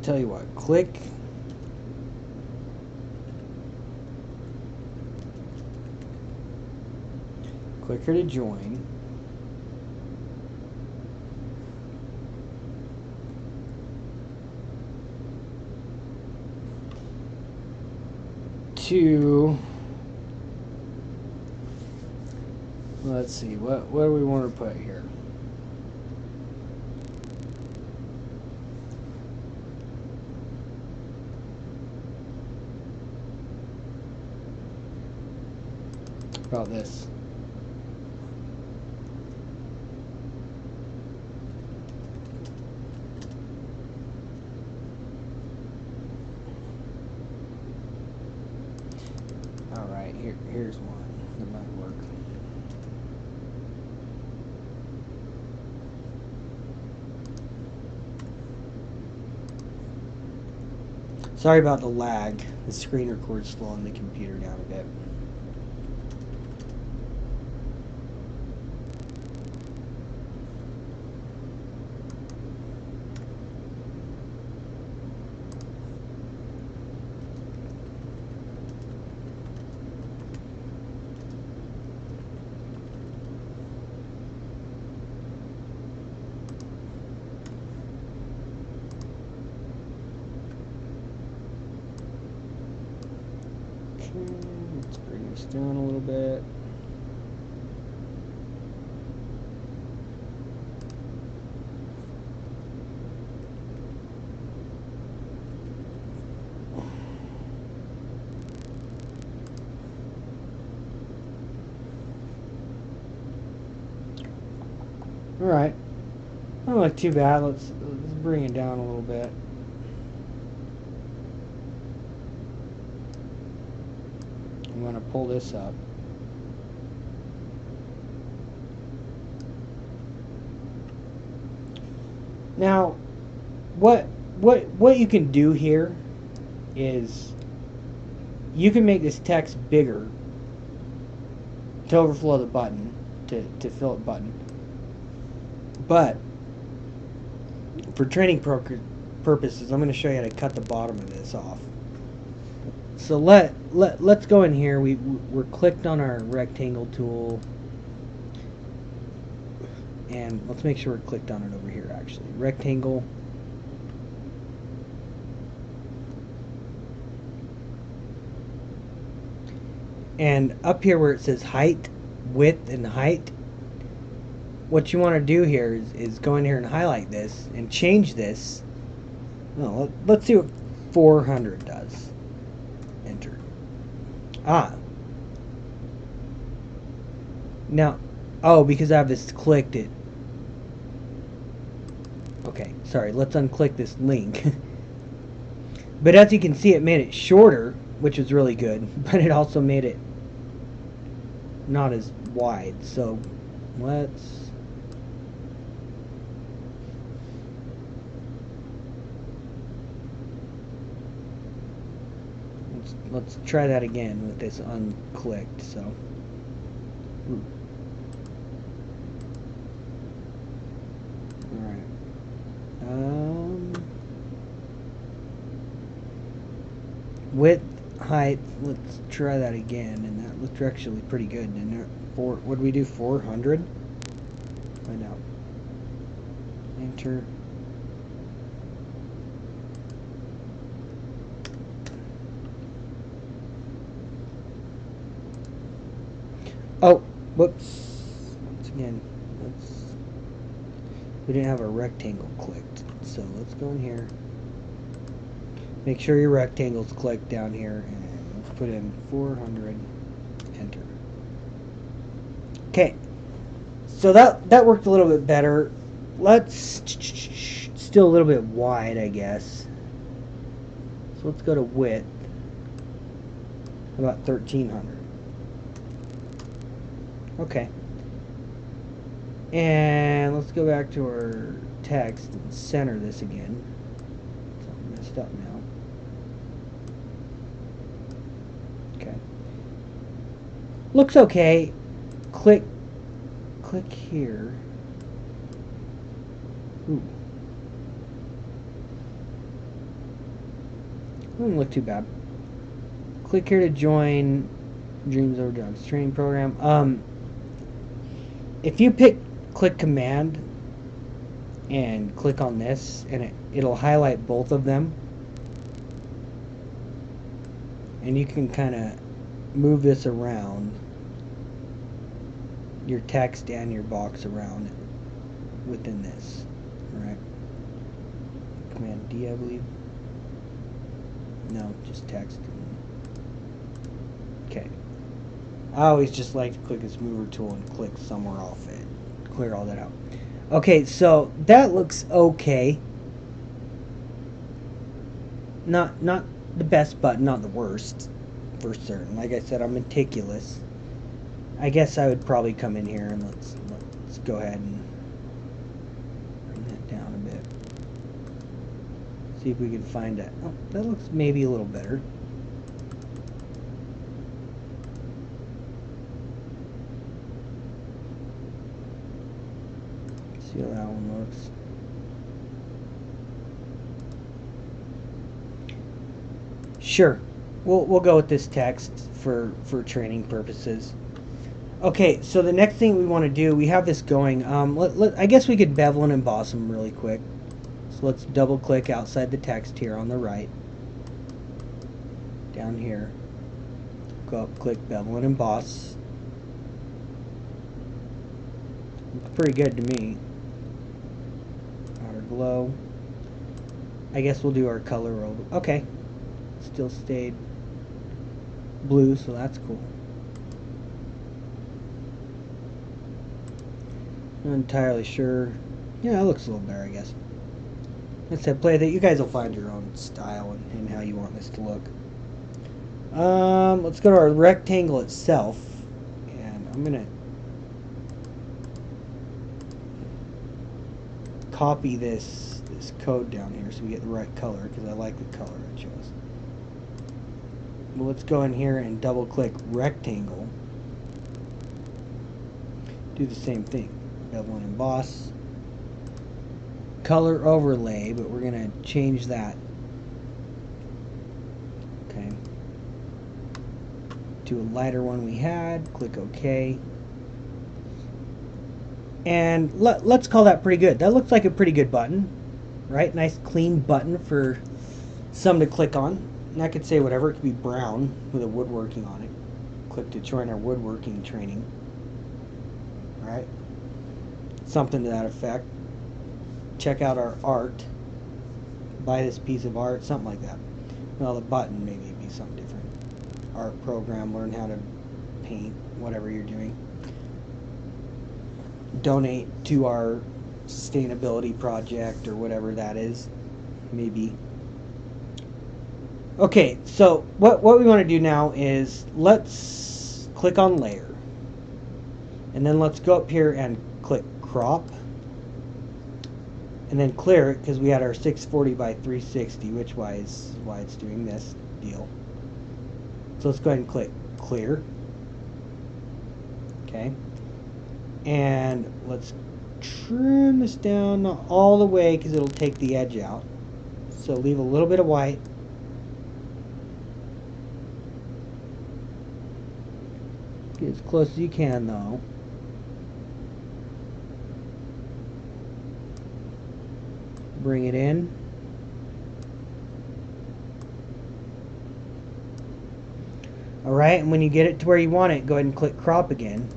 tell you what, click here to join. To, let's see, what do we want to put here? about this. All right, here's one that might work. Sorry about the lag. The screen record's slowing the computer down a bit. Let's bring this down a little bit. All right, not look too bad. Let's bring it down a little bit. I'm going to pull this up. Now, what you can do here is you can make this text bigger to overflow the button, to fill it button. But for training purposes, I'm going to show you how to cut the bottom of this off. So let's go in here. We're clicked on our rectangle tool, and let's make sure we're clicked on it over here. Actually, rectangle. And up here where it says height, width, and height, what you want to do here is go in here and highlight this and change this. Well, let's see what 400 does. Enter. Now, because I have this clicked, it. Okay, sorry, let's unclick this link. But as you can see, it made it shorter, which is really good, but it also made it not as wide. So let's try that again with this unclicked. So all right. Width, height, let's try that again, and that looked actually pretty good, didn't it? What did we do, 400? Find out. Enter. Oh, whoops. Once again, we didn't have a rectangle clicked, so let's go in here. Make sure your rectangle's clicked down here, and let's put in 400, enter. Okay, so that worked a little bit better. Let's, still a little bit wide, I guess. So let's go to width, about 1300. Okay. And let's go back to our text and center this again. It's all messed up now. Okay. Looks okay. Click here. Ooh. Doesn't look too bad. Click here to join Dreams Over Dogs training program. If you click command and click on this, and it'll highlight both of them, and you can kind of move this around, your text and your box around within this. Alright, command D, I believe. No, just text. Okay. I always just like to click this mover tool and click somewhere off it. Clear all that out. Okay, so that looks okay. Not the best button, not the worst, for certain. Like I said, I'm meticulous. I guess I would probably come in here and let's go ahead and bring that down a bit. See if we can find it. Oh, that looks maybe a little better. See how that one looks. Sure, we'll go with this text for training purposes. Okay, so the next thing we want to do, we have this going. I guess we could bevel and emboss them really quick. So let's double click outside the text here on the right. Down here. Go up, click bevel and emboss. Looks pretty good to me. Outer glow. I guess we'll do our color over. Okay. Still stayed blue, so that's cool. Not entirely sure. Yeah, it looks a little better, I guess. Like I said, play that. You guys will find your own style and how you want this to look. Let's go to our rectangle itself, and I'm gonna copy this code down here so we get the right color, because I like the color it shows. Well, let's go in here and double click rectangle. Do the same thing. Bevel and emboss. Color overlay, but we're going to change that. Okay. To a lighter one we had. Click OK. And let's call that pretty good. That looks like a pretty good button. Right? Nice clean button for some to click on. And I could say whatever. It could be brown with a woodworking on it. Click to join our woodworking training. Alright? Something to that effect. Check out our art. Buy this piece of art. Something like that. Well, the button maybe be something different. Art program. Learn how to paint. Whatever you're doing. Donate to our sustainability project or whatever that is. Maybe. Okay, so what we want to do now is let's click on layer, and then let's go up here and click crop, and then clear it because we had our 640 by 360, which is why it's doing this deal. So let's go ahead and click clear. Okay, and let's trim this down, not all the way because it'll take the edge out. So leave a little bit of white. Get as close as you can, though. Bring it in. Alright, and when you get it to where you want it, go ahead and click crop again.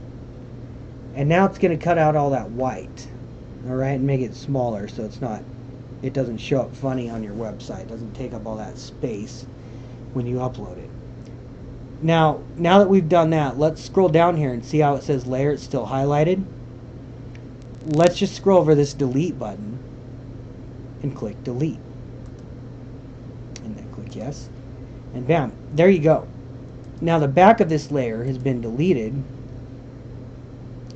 And now it's going to cut out all that white. Alright, and make it smaller so it doesn't show up funny on your website. It doesn't take up all that space when you upload it. Now that we've done that, let's scroll down here and see how it says layer. It's still highlighted. Let's just scroll over this delete button and click delete. And then click yes. And bam, there you go. Now the back of this layer has been deleted.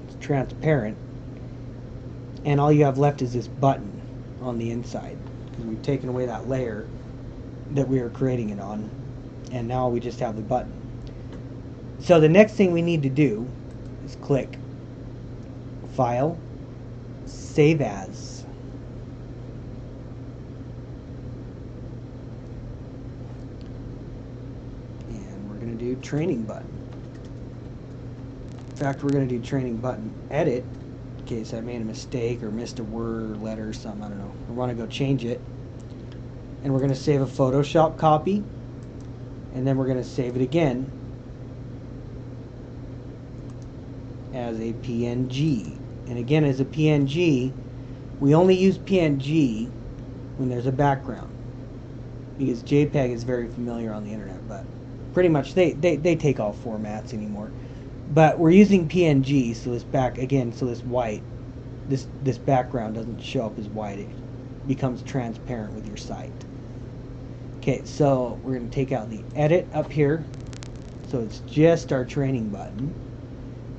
It's transparent. And all you have left is this button on the inside. Because we've taken away that layer that we were creating it on. And now we just have the button. So the next thing we need to do is click File, Save As. And we're going to do Training Button. In fact, we're going to do Training Button Edit in case I made a mistake or missed a word or letter or something. I don't know. We want to go change it. And we're going to save a Photoshop copy. And then we're going to save it again as a PNG. And again, as a PNG, we only use PNG when there's a background, because JPEG is very familiar on the internet, but pretty much they take all formats anymore. But we're using PNG, so this so this white, this background doesn't show up as white. It becomes transparent with your site. Okay, so we're going to take out the edit up here, so it's just our training button,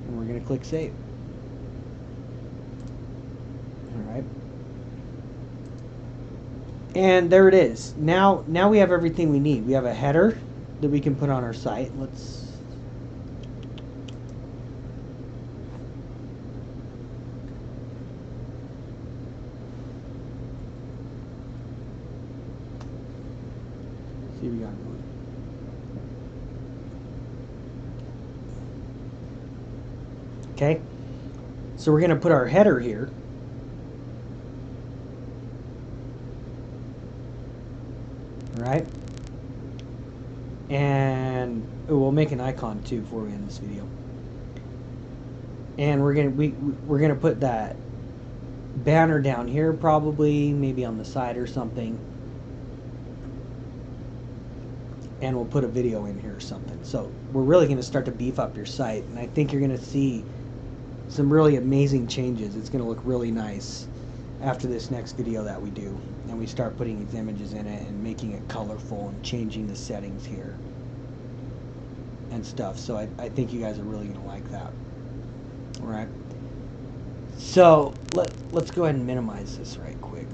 and we're going to click save. All right. And there it is. Now we have everything we need. We have a header that we can put on our site. Let's see, we got one. Okay. So we're going to put our header here. Right? And we'll make an icon too before we end this video. And we're gonna put that banner down here, probably maybe on the side or something. And we'll put a video in here or something. So we're really gonna start to beef up your site, and I think you're gonna see some really amazing changes. It's gonna look really nice after this next video that we do, and we start putting these images in it and making it colorful and changing the settings here and stuff. So I think you guys are really gonna like that. All right, so let's go ahead and minimize this right quick.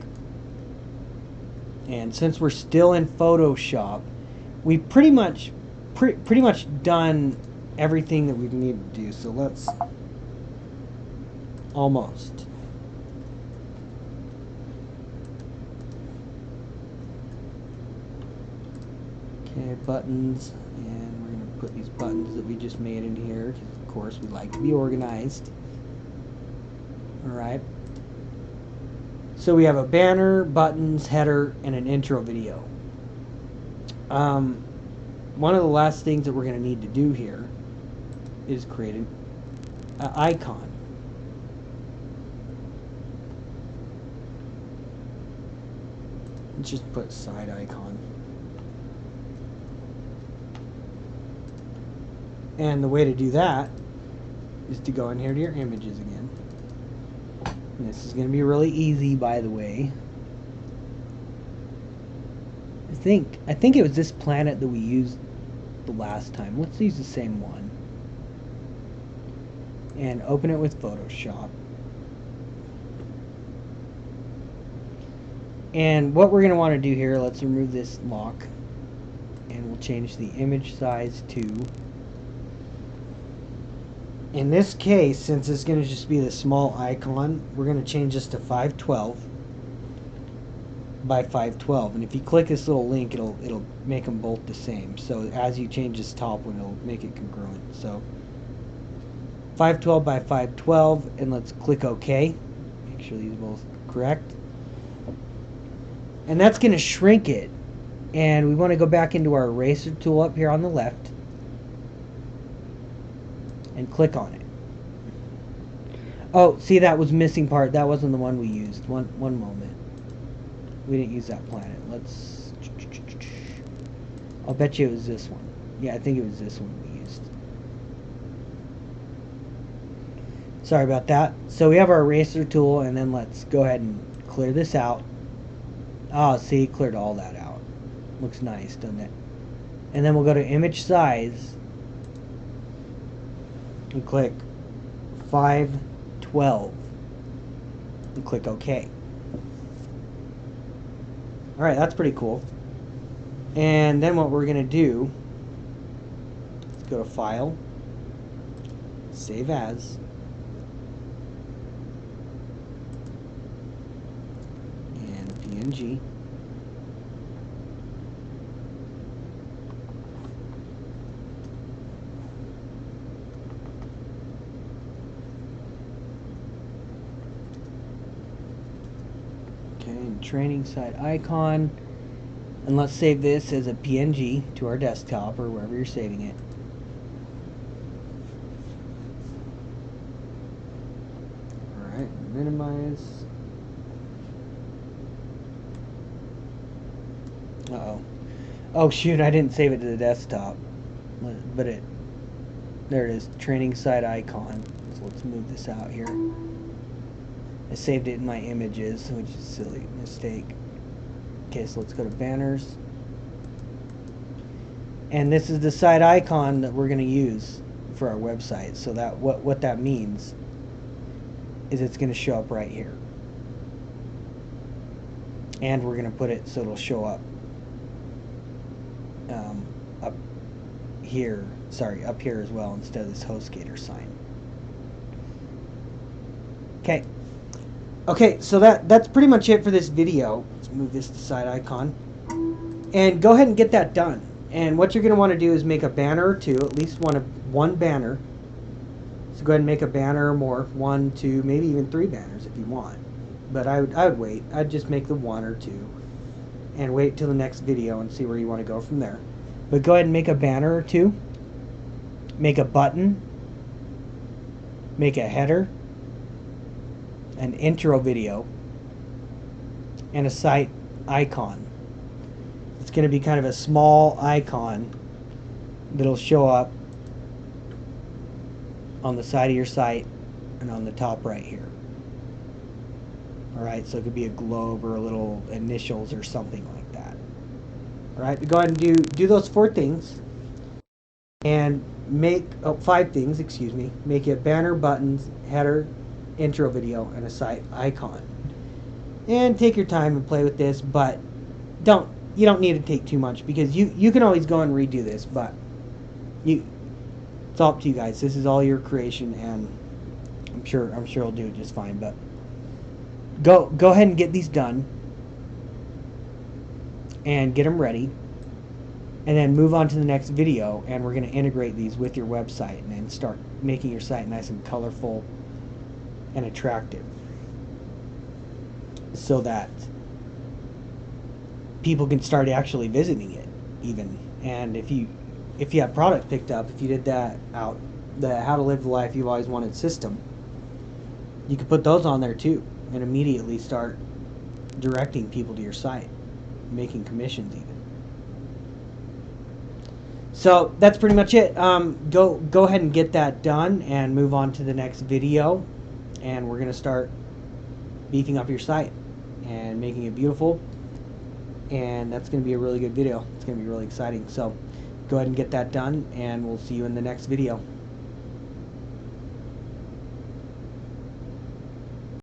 And since we're still in Photoshop, we've pretty much done everything that we need to do. So let's almost. Okay, buttons, and we're going to put these buttons that we just made in here, because of course we like to be organized. Alright. So we have a banner, buttons, header, and an intro video. One of the last things that we're going to need to do here is create an icon. Let's just put side icon. And the way to do that is to go in here to your images again. And this is going to be really easy, by the way. I think it was this planet that we used the last time. Let's use the same one. And open it with Photoshop. And what we're going to want to do here, let's remove this lock. And we'll change the image size to... In this case, since it's going to just be the small icon, we're going to change this to 512 by 512. And if you click this little link, it'll make them both the same. So as you change this top one, it'll make it congruent. So 512 by 512, and let's click OK. Make sure these are both correct. And that's going to shrink it. And we want to go back into our eraser tool up here on the left and click on it. Oh, see, that was missing part. That wasn't the one we used. One moment. We didn't use that planet. Let's... I'll bet you it was this one. Yeah, I think it was this one we used. Sorry about that. So we have our eraser tool, and then let's go ahead and clear this out. Oh, see, cleared all that out. Looks nice, doesn't it? And then we'll go to image size and click 512 and click OK. Alright, that's pretty cool. And then what we're going to do, let's go to File, Save As, and PNG. Training site icon, and let's save this as a PNG to our desktop or wherever you're saving it. Alright, minimize. Uh-oh. Oh shoot, I didn't save it to the desktop. But There it is, training site icon. So let's move this out here. I saved it in my images, which is a silly mistake. Okay, so let's go to banners. And this is the site icon that we're going to use for our website. So that what that means is it's going to show up right here. And we're going to put it so it'll show up up here. Sorry, up here as well instead of this HostGator sign. Okay. Okay, so that's pretty much it for this video. Let's move this to site icon. And go ahead and get that done. And what you're going to want to do is make a banner or two, at least one banner. So go ahead and make a banner or more, 1, 2, maybe even 3 banners if you want. But I would wait. I'd just make the 1 or 2 and wait till the next video and see where you want to go from there. But go ahead and make a banner or 2. Make a button. Make a header. An intro video. And a site icon. It's going to be kind of a small icon that'll show up on the side of your site and on the top right here. Alright, so it could be a globe or a little initials or something like that. Alright, go ahead and do those 4 things and make 5 things, excuse me. Make a banner, buttons, header, intro video, and a site icon. And take your time and play with this, but you don't need to take too much because you can always go and redo this, but it's all up to you guys. This is all your creation, and I'm sure it'll do just fine. But go ahead and get these done and get them ready, and then move on to the next video. And we're going to integrate these with your website and then start making your site nice and colorful and attractive, so that people can start actually visiting it even. And if you have product picked up, if you did that out, the How to Live the Life You've Always Wanted system, you could put those on there too and immediately start directing people to your site, making commissions even. So that's pretty much it. Go ahead and get that done and move on to the next video, and we're going to start beefing up your site and making it beautiful. And that's going to be a really good video. It's going to be really exciting. So go ahead and get that done, and we'll see you in the next video.